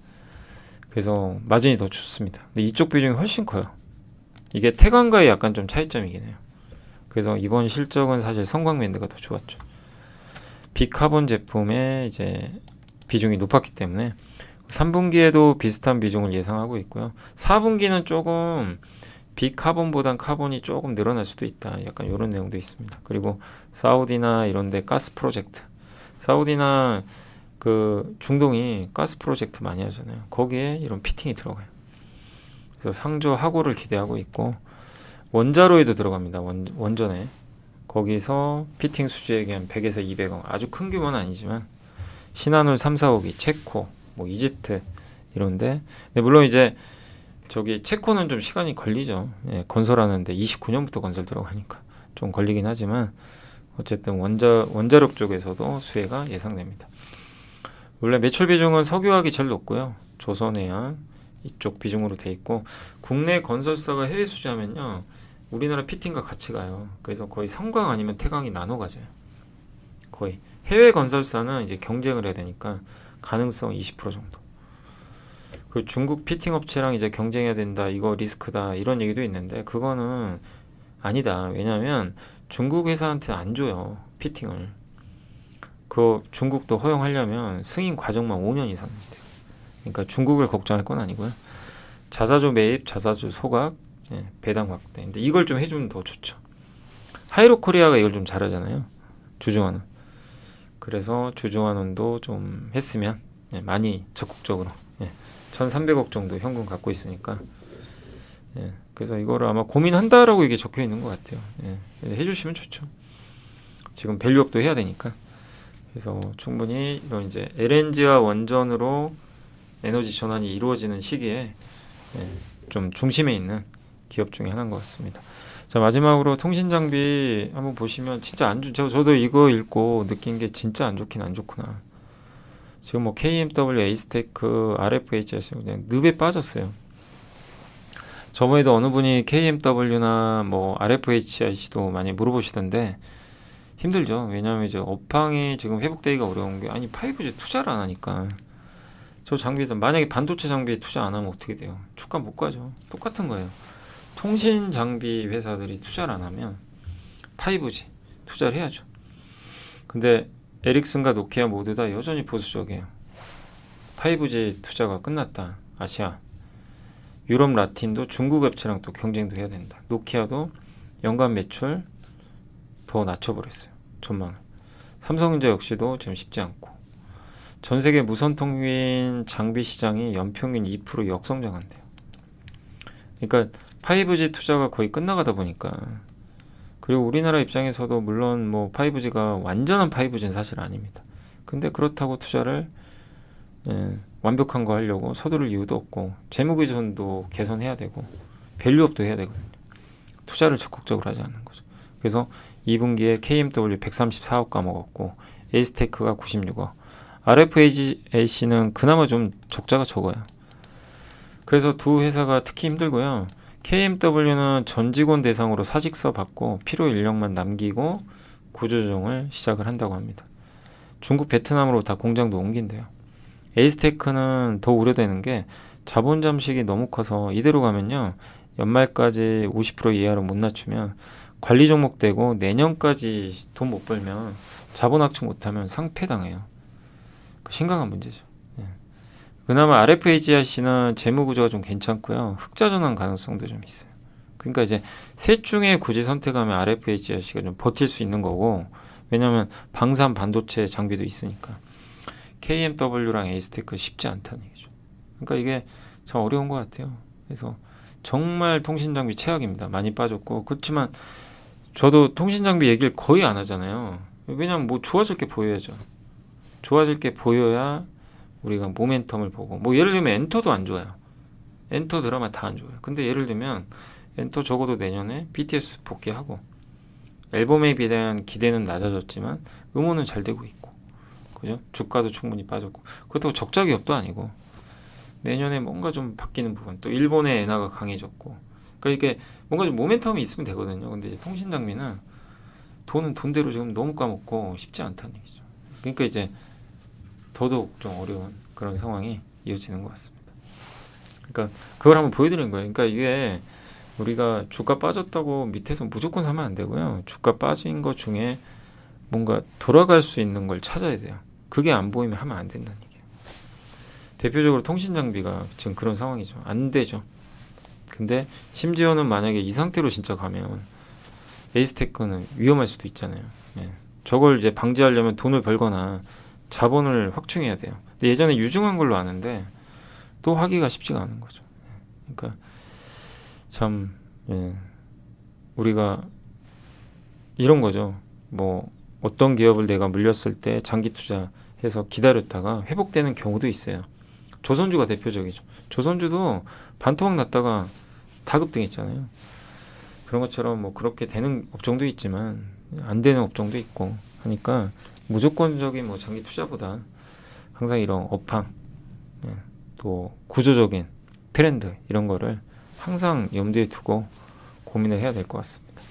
그래서 마진이 더 좋습니다. 근데 이쪽 비중이 훨씬 커요. 이게 태광과의 약간 좀 차이점이긴 해요. 그래서 이번 실적은 사실 성광밴드가 더 좋았죠. 비카본 제품의 이제 비중이 높았기 때문에 3분기에도 비슷한 비중을 예상하고 있고요. 4분기는 조금 비카본보단 카본이 조금 늘어날 수도 있다, 약간 이런 내용도 있습니다. 그리고 사우디나 이런데 가스 프로젝트, 사우디나 그 중동이 가스 프로젝트 많이 하잖아요. 거기에 이런 피팅이 들어가요. 그래서 상조 하고를 기대하고 있고, 원자로에도 들어갑니다. 원전에. 거기서 피팅 수주액이 한 100에서 200억, 아주 큰 규모는 아니지만 신한울 3, 4호기, 체코, 뭐 이집트 이런데. 근데 물론 이제 저기 체코는 좀 시간이 걸리죠. 예, 건설하는데 29년부터 건설 들어가니까 좀 걸리긴 하지만 어쨌든 원자력 쪽에서도 수혜가 예상됩니다. 원래 매출 비중은 석유화학이 제일 높고요. 조선해양 이쪽 비중으로 돼 있고, 국내 건설사가 해외 수주하면요 우리나라 피팅과 같이 가요. 그래서 거의 성광 아니면 태광이 나눠 가져요. 거의 해외 건설사는 이제 경쟁을 해야 되니까 가능성 20% 정도. 그 중국 피팅 업체랑 이제 경쟁해야 된다, 이거 리스크다, 이런 얘기도 있는데 그거는 아니다. 왜냐하면 중국 회사한테 안 줘요, 피팅을. 그 중국도 허용하려면 승인 과정만 5년 이상 돼요. 그러니까 중국을 걱정할 건 아니고요. 자사주 매입, 자사주 소각, 예, 배당 확대. 근데 이걸 좀 해주면 더 좋죠. 하이로코리아가 이걸 좀 잘하잖아요, 주중환원. 그래서 주중환원도 좀 했으면, 예, 많이 적극적으로, 예, 1,300억 정도 현금 갖고 있으니까, 예, 그래서 이거를 아마 고민한다라고 이게 적혀 있는 것 같아요. 예, 해주시면 좋죠. 지금 밸류업도 해야 되니까. 그래서 충분히 이런 이제 LNG와 원전으로 에너지 전환이 이루어지는 시기에, 예, 좀 중심에 있는 기업 중에 하나인 것 같습니다. 자, 마지막으로 통신장비 한번 보시면 진짜 안 좋죠. 저도 이거 읽고 느낀 게 진짜 안 좋긴 안 좋구나. 지금 뭐 KMW, 에이스테크, RFHS 그냥 늪에 빠졌어요. 저번에도 어느 분이 KMW나 뭐 RFHIC도 많이 물어보시던데 힘들죠. 왜냐하면 이제 업황이 지금 회복되기가 어려운 게, 아니 5G 투자를 안 하니까. 저 장비에서 만약에 반도체 장비에 투자 안 하면 어떻게 돼요? 주가 못 가죠. 똑같은 거예요. 통신 장비 회사들이 투자를 안 하면 5G 투자를 해야죠. 근데 에릭슨과 노키아 모두 다 여전히 보수적이에요. 5G 투자가 끝났다. 아시아, 유럽, 라틴도 중국 업체랑 또 경쟁도 해야 된다. 노키아도 연간 매출 더 낮춰버렸어요, 전망을. 삼성전자 역시도 지금 쉽지 않고 전 세계 무선 통신 장비 시장이 연평균 2% 역성장한대요. 그러니까 5G 투자가 거의 끝나가다 보니까 그리고 우리나라 입장에서도 물론 뭐 5G가 완전한 5G는 사실 아닙니다. 근데 그렇다고 투자를 완벽한 거 하려고 서두를 이유도 없고 재무기준도 개선해야 되고 밸류업도 해야 되거든요. 투자를 적극적으로 하지 않는 거죠. 그래서 2분기에 KMW 134억 까먹었고 에이스테크가 96억, RFAC는 그나마 좀 적자가 적어요. 그래서 두 회사가 특히 힘들고요. KMW는 전 직원 대상으로 사직서 받고 필요 인력만 남기고 구조조정을 시작을 한다고 합니다. 중국, 베트남으로 다 공장도 옮긴대요. 에이스테크는 더 우려되는 게 자본 잠식이 너무 커서 이대로 가면요. 연말까지 50% 이하로 못 낮추면 관리 종목 되고 내년까지 돈 못 벌면 자본 확충 못하면 상폐당해요. 심각한 문제죠. 예. 그나마 RFAGC는 재무 구조가 좀 괜찮고요. 흑자 전환 가능성도 좀 있어요. 그러니까 이제 셋 중에 굳이 선택하면 RFAGC가 좀 버틸 수 있는 거고, 왜냐하면 방산 반도체 장비도 있으니까. KMW랑 에이스테크 쉽지 않다는 얘기죠. 그러니까 이게 참 어려운 것 같아요. 그래서 정말 통신 장비 최악입니다. 많이 빠졌고, 그렇지만 저도 통신 장비 얘기를 거의 안 하잖아요. 왜냐하면 뭐 좋아질 게 보여야죠. 좋아질 게 보여야 우리가 모멘텀을 보고, 뭐 예를 들면 엔터도 안 좋아요. 엔터 드라마 다 안 좋아요. 근데 예를 들면 엔터 적어도 내년에 BTS 복귀하고 앨범에 비대한 기대는 낮아졌지만 음원은 잘 되고 있고, 그죠? 주가도 충분히 빠졌고, 그렇다고 적자 기업도 아니고 내년에 뭔가 좀 바뀌는 부분, 또 일본의 엔화가 강해졌고, 그러니까 이게 뭔가 좀 모멘텀이 있으면 되거든요. 근데 이제 통신 장비는 돈은 돈대로 지금 너무 까먹고 쉽지 않다는 얘기죠. 그러니까 이제 더더욱 좀 어려운 그런 상황이 이어지는 것 같습니다. 그러니까 그걸 한번 보여드리는 거예요. 그러니까 이게 우리가 주가 빠졌다고 밑에서 무조건 사면 안 되고요. 주가 빠진 것 중에 뭔가 돌아갈 수 있는 걸 찾아야 돼요. 그게 안 보이면 하면 안 된다는 얘기예요. 대표적으로 통신 장비가 지금 그런 상황이죠. 안 되죠. 근데 심지어는 만약에 이 상태로 진짜 가면 에이스테크는 위험할 수도 있잖아요. 예. 저걸 이제 방지하려면 돈을 벌거나 자본을 확충해야 돼요. 근데 예전에 유증한 걸로 아는데 또 하기가 쉽지가 않은 거죠. 그러니까 참 우리가 이런 거죠. 뭐 어떤 기업을 내가 물렸을 때 장기 투자해서 기다렸다가 회복되는 경우도 있어요. 조선주가 대표적이죠. 조선주도 반토막 났다가 다 급등했잖아요. 그런 것처럼 뭐 그렇게 되는 업종도 있지만 안 되는 업종도 있고 하니까 무조건적인 뭐 장기 투자보다 항상 이런 업황, 또 구조적인 트렌드 이런 거를 항상 염두에 두고 고민을 해야 될 것 같습니다.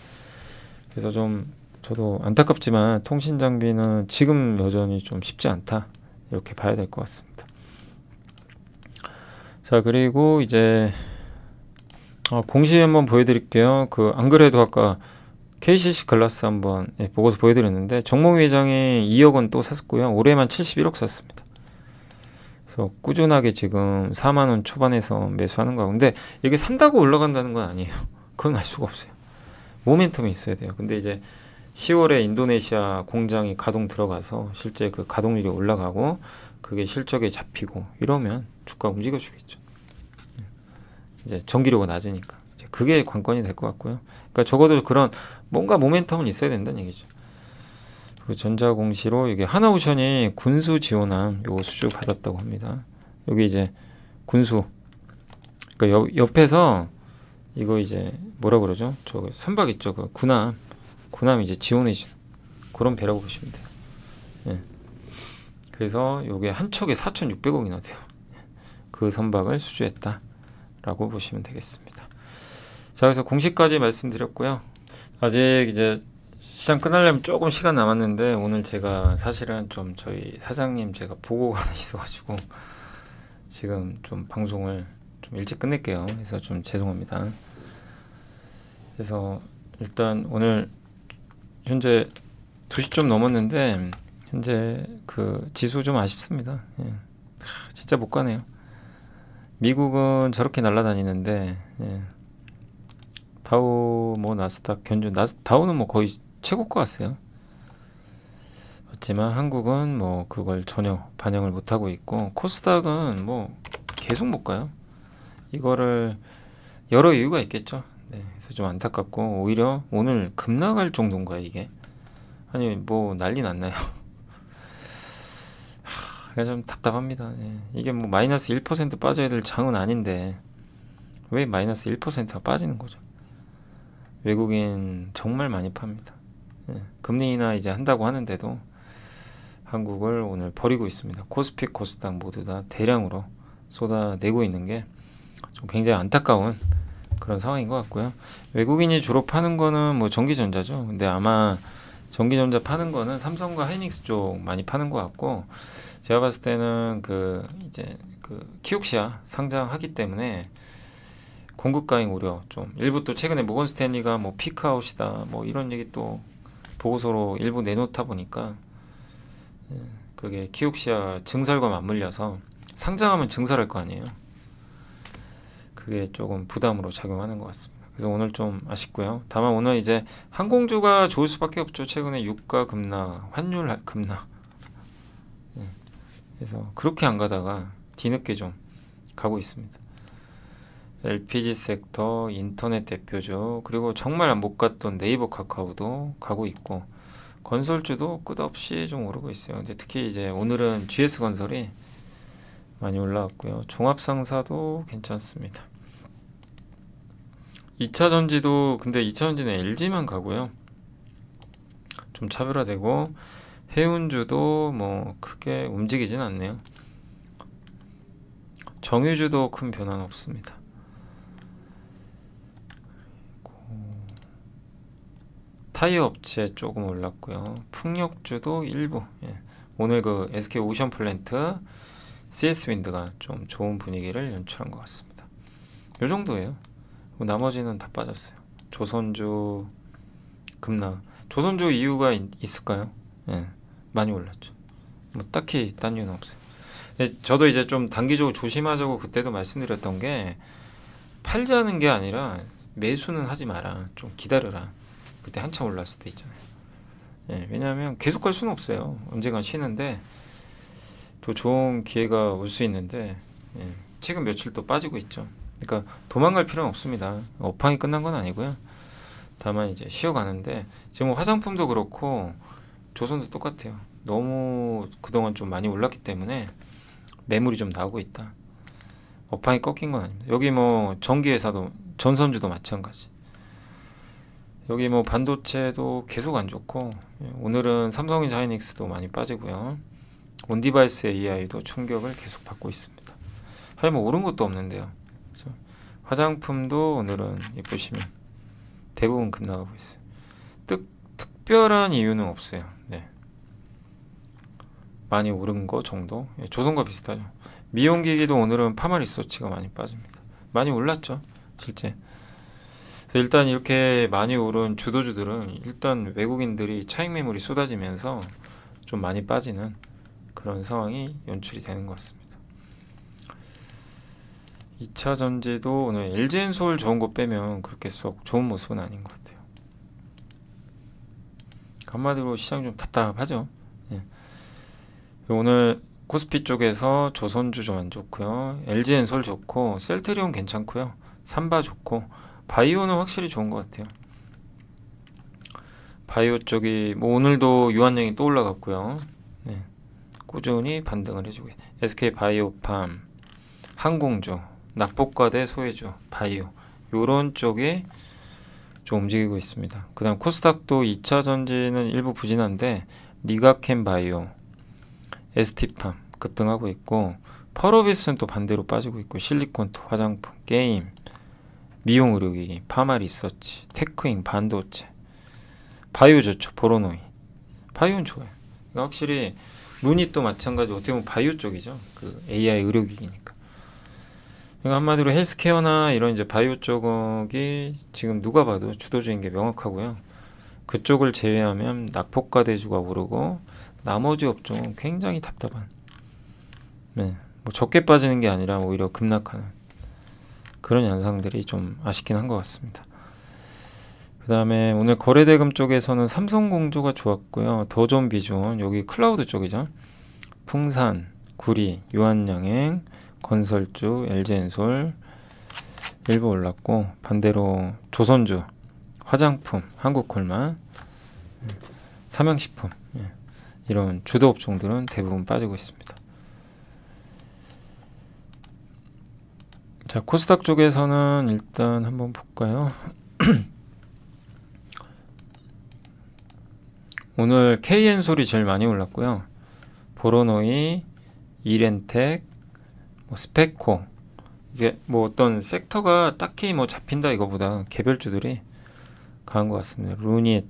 그래서 좀 저도 안타깝지만 통신 장비는 지금 여전히 좀 쉽지 않다 이렇게 봐야 될 것 같습니다. 자, 그리고 이제 공시 한번 보여드릴게요. 안 그래도 아까 KCC 글라스 한번 보고서 보여드렸는데 정몽 회장이 2억 원 또 샀고요. 올해만 71억 샀습니다. 그래서 꾸준하게 지금 4만 원 초반에서 매수하는 거고, 근데 이게 산다고 올라간다는 건 아니에요. 그건 알 수가 없어요. 모멘텀이 있어야 돼요. 근데 이제 10월에 인도네시아 공장이 가동 들어가서 실제 그 가동률이 올라가고 그게 실적에 잡히고 이러면 주가 움직여주겠죠. 이제 전기료가 낮으니까 이제 그게 관건이 될 것 같고요. 그러니까 적어도 그런 뭔가 모멘텀은 있어야 된다는 얘기죠. 그리고 전자공시로 이게 하나오션이 군수 지원함 요 수주 받았다고 합니다. 여기 이제 군수, 그러니까 옆에서 이거 이제 뭐라 그러죠? 저 선박 있죠? 그 군함 이제 지원해 주는 그런 배라고 보시면 돼요. 예. 그래서 요게 한 척에 4,600억이나 돼요. 그 선박을 수주했다라고 보시면 되겠습니다. 자, 그래서 공시까지 말씀드렸고요. 아직 이제 시장 끝나려면 조금 시간 남았는데 오늘 제가 사실은 좀 저희 사장님 제가 보고가 하나 있어가지고 지금 좀 방송을 좀 일찍 끝낼게요. 그래서 좀 죄송합니다. 그래서 일단 오늘 현재 2시 좀 넘었는데 현재 그 지수 좀 아쉽습니다. 예. 진짜 못 가네요. 미국은 저렇게 날아다니는데 다우 뭐 나스닥 견준 다우는 뭐 거의 최고가 같아요. 있지만 한국은 뭐 그걸 전혀 반영을 못하고 있고, 코스닥은 뭐 계속 못 가요. 이거를 여러 이유가 있겠죠. 네, 그래서 좀 안타깝고, 오히려 오늘 급락할 정도인가요 이게? 아니 뭐 난리 났나요? 그래서 좀 답답합니다. 예. 이게 뭐 마이너스 1% 빠져야 될 장은 아닌데 왜 마이너스 1%가 빠지는 거죠? 외국인 정말 많이 팝니다. 예. 금리 인하 이제 한다고 하는데도 한국을 오늘 버리고 있습니다. 코스피, 코스닥 모두 다 대량으로 쏟아내고 있는 게 좀 굉장히 안타까운 그런 상황인 것 같고요. 외국인이 주로 파는 거는 뭐 전기전자죠. 근데 아마 전기전자 파는 거는 삼성과 하이닉스 쪽 많이 파는 것 같고, 제가 봤을 때는 그 이제 그 키옥시아 상장하기 때문에 공급 과잉 우려 좀 일부, 또 최근에 모건 스탠리가 뭐 피크아웃이다 뭐 이런 얘기 또 보고서로 일부 내놓다 보니까, 그게 키옥시아 증설과 맞물려서 상장하면 증설할 거 아니에요. 그게 조금 부담으로 작용하는 것 같습니다. 그래서 오늘 좀 아쉽고요. 다만 오늘 이제 항공주가 좋을 수밖에 없죠. 최근에 유가 급락, 환율 급락. 그래서 그렇게 안 가다가 뒤늦게 좀 가고 있습니다. LPG 섹터, 인터넷 대표죠. 그리고 정말 못 갔던 네이버, 카카오도 가고 있고, 건설주도 끝없이 좀 오르고 있어요. 근데 특히 이제 오늘은 GS건설이 많이 올라왔고요. 종합상사도 괜찮습니다. 2차전지도, 근데 2차전지는 LG만 가고요. 좀 차별화되고, 해운주도 뭐 크게 움직이진 않네요. 정유주도 큰 변화는 없습니다. 타이어 업체 조금 올랐고요. 풍력주도 일부. 예. 오늘 그 SK 오션 플랜트, CS 윈드가 좀 좋은 분위기를 연출한 것 같습니다. 이 정도예요. 나머지는 다 빠졌어요. 조선주 급락. 조선주 이유가 있을까요? 예. 많이 올랐죠. 뭐 딱히 딴 이유는 없어요. 저도 이제 좀 단기적으로 조심하자고 그때도 말씀드렸던 게, 팔자는 게 아니라 매수는 하지 마라. 좀 기다려라. 그때 한참 올랐을 때 있잖아요. 예, 왜냐하면 계속 갈 수는 없어요. 언젠간 쉬는데 또 좋은 기회가 올 수 있는데, 예, 최근 며칠 또 빠지고 있죠. 그러니까 도망갈 필요는 없습니다. 업황이 끝난 건 아니고요. 다만 이제 쉬어가는데, 지금 뭐 화장품도 그렇고 조선도 똑같아요. 너무 그동안 좀 많이 올랐기 때문에 매물이 좀 나오고 있다. 업황이 꺾인 건 아닙니다. 여기 뭐 전기회사도, 전선주도 마찬가지. 여기 뭐 반도체도 계속 안 좋고, 오늘은 삼성전자, 하이닉스도 많이 빠지고요. 온디바이스 AI도 충격을 계속 받고 있습니다. 하여 뭐 오른 것도 없는데요. 그래서 화장품도 오늘은 보시면 대부분 급락하고 있어요. 특별한 이유는 없어요. 네. 많이 오른 거 정도. 조선과 비슷하죠. 미용기기도 오늘은 파마리서치가 많이 빠집니다. 많이 올랐죠, 실제. 그래서 일단 이렇게 많이 오른 주도주들은 일단 외국인들이 차익 매물이 쏟아지면서 좀 많이 빠지는 그런 상황이 연출이 되는 것 같습니다. 2차 전지도 오늘 LG엔솔 좋은 거 빼면 그렇게 썩 좋은 모습은 아닌 것 같아요. 한마디로 시장이 좀 답답하죠. 예. 오늘 코스피 쪽에서 조선주 좀 안 좋고요. LG엔솔 좋고, 셀트리온 괜찮고요. 삼바 좋고, 바이오는 확실히 좋은 것 같아요. 바이오 쪽이 뭐 오늘도 유한량이 또 올라갔고요. 네. 꾸준히 반등을 해주고 있어요. SK 바이오팜, 항공주, 낙폭과대 소외주, 바이오, 요런 쪽이 좀 움직이고 있습니다. 그 다음 코스닥도 2차 전지는 일부 부진한데, 리가캠 바이오, ST팜 급등하고 있고, 펄어비스는 또 반대로 빠지고 있고, 실리콘토, 화장품, 게임, 미용 의료기기, 파마 리서치, 테크잉, 반도체, 바이오 좋죠. 보로노이, 바이오는 좋아요. 그러니까 확실히 루닛도 마찬가지, 어떻게 보면 바이오 쪽이죠. 그 AI 의료기기니까. 그러니까 한마디로 헬스케어나 이런 이제 바이오 쪽이 지금 누가 봐도 주도주인 게 명확하고요. 그쪽을 제외하면 낙폭과대주가 오르고, 나머지 업종은 굉장히 답답한, 네, 뭐 적게 빠지는 게 아니라 오히려 급락하는 그런 현상들이 좀 아쉽긴 한 것 같습니다. 그 다음에 오늘 거래대금 쪽에서는 삼성공조가 좋았고요. 더 좋은 비중 여기 클라우드 쪽이죠. 풍산, 구리, 유한양행, 건설주, LG엔솔 일부 올랐고, 반대로 조선주, 화장품, 한국콜만, 삼양식품 이런 주도 업종들은 대부분 빠지고 있습니다. 자, 코스닥 쪽에서는 일단 한번 볼까요? 오늘 KN솔이 제일 많이 올랐고요. 보로노이, 이렌텍, 스페코, 이게 뭐 어떤 섹터가 딱히 뭐 잡힌다 이거보다 개별주들이 강한 것 같습니다. 루닛.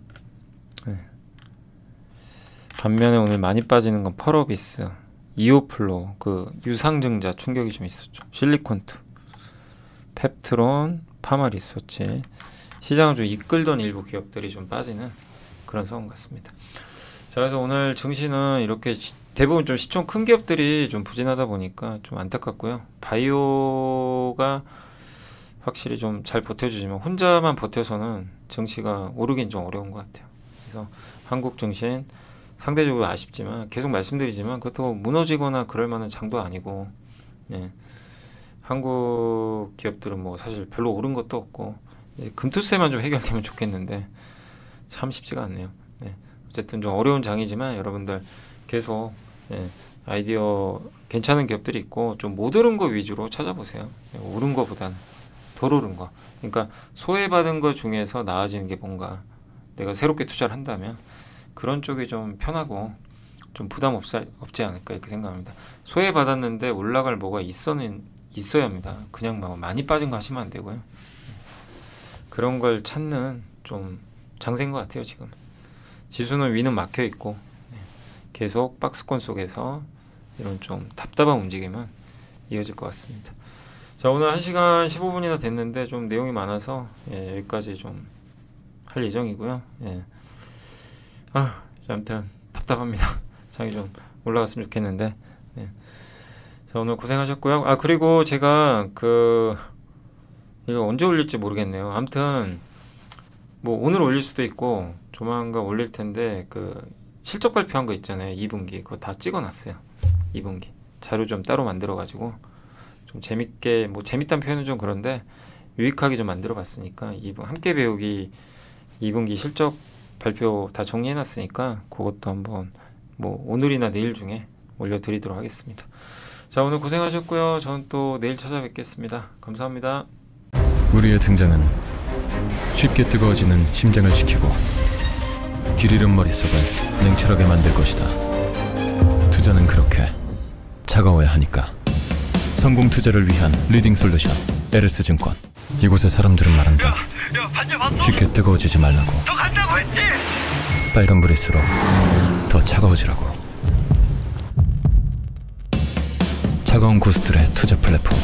반면에 오늘 많이 빠지는 건 펄어비스, 이오플로, 그 유상증자 충격이 좀 있었죠. 실리콘투, 펩트론, 파마리서치. 시장을 좀 이끌던 일부 기업들이 좀 빠지는 그런 상황 같습니다. 자, 그래서 오늘 증시는 이렇게 대부분 좀 시총 큰 기업들이 좀 부진하다 보니까 좀 안타깝고요. 바이오가 확실히 좀 잘 버텨주지만 혼자만 버텨서는 증시가 오르긴 좀 어려운 것 같아요. 그래서 한국 증시는 상대적으로 아쉽지만 계속 말씀드리지만 그렇다고 무너지거나 그럴 만한 장도 아니고, 한국 기업들은 뭐 사실 별로 오른 것도 없고 이제 금투세만 좀 해결되면 좋겠는데 참 쉽지가 않네요. 어쨌든 좀 어려운 장이지만 여러분들 계속 아이디어 괜찮은 기업들이 있고 좀 못 오른 거 위주로 찾아보세요. 오른 거보다는 덜 오른 거. 그러니까 소외받은 거 중에서 나아지는 게 뭔가, 내가 새롭게 투자를 한다면 그런 쪽이 좀 편하고 좀 부담 없지 않을까 이렇게 생각합니다. 소외받았는데 올라갈 뭐가 있어야 합니다. 그냥 막 많이 빠진 거 하시면 안 되고요. 그런 걸 찾는 좀 장세인 것 같아요. 지금 지수는 위는 막혀 있고 계속 박스권 속에서 이런 좀 답답한 움직임은 이어질 것 같습니다. 자, 오늘 1시간 15분이나 됐는데 좀 내용이 많아서 여기까지 좀 할 예정이고요. 아무튼 답답합니다. 장이 좀 올라갔으면 좋겠는데. 자, 오늘 고생하셨고요. 그리고 제가 이거 언제 올릴지 모르겠네요. 아무튼 뭐 오늘 올릴 수도 있고 조만간 올릴 텐데, 실적 발표한 거 있잖아요. 2분기 그거 다 찍어놨어요. 2분기 자료 좀 따로 만들어가지고 좀 재밌게, 뭐 재밌다는 표현은 좀 그런데 유익하게 좀 만들어봤으니까 함께 배우기 2분기 실적 발표 다 정리해놨으니까 그것도 한번 뭐 오늘이나 내일 중에 올려드리도록 하겠습니다. 자, 오늘 고생하셨고요. 저는 또 내일 찾아뵙겠습니다. 감사합니다. 우리의 등장은 쉽게 뜨거워지는 심장을 지키고 길 잃은 머릿속을 냉철하게 만들 것이다. 투자는 그렇게 차가워야 하니까. 성공 투자를 위한 리딩 솔루션 LS증권. 이곳의 사람들은 말한다. 쉽게 뜨거워지지 말라고. 빨간불일수록 더 차가워지라고. 차가운 고수들의 투자 플랫폼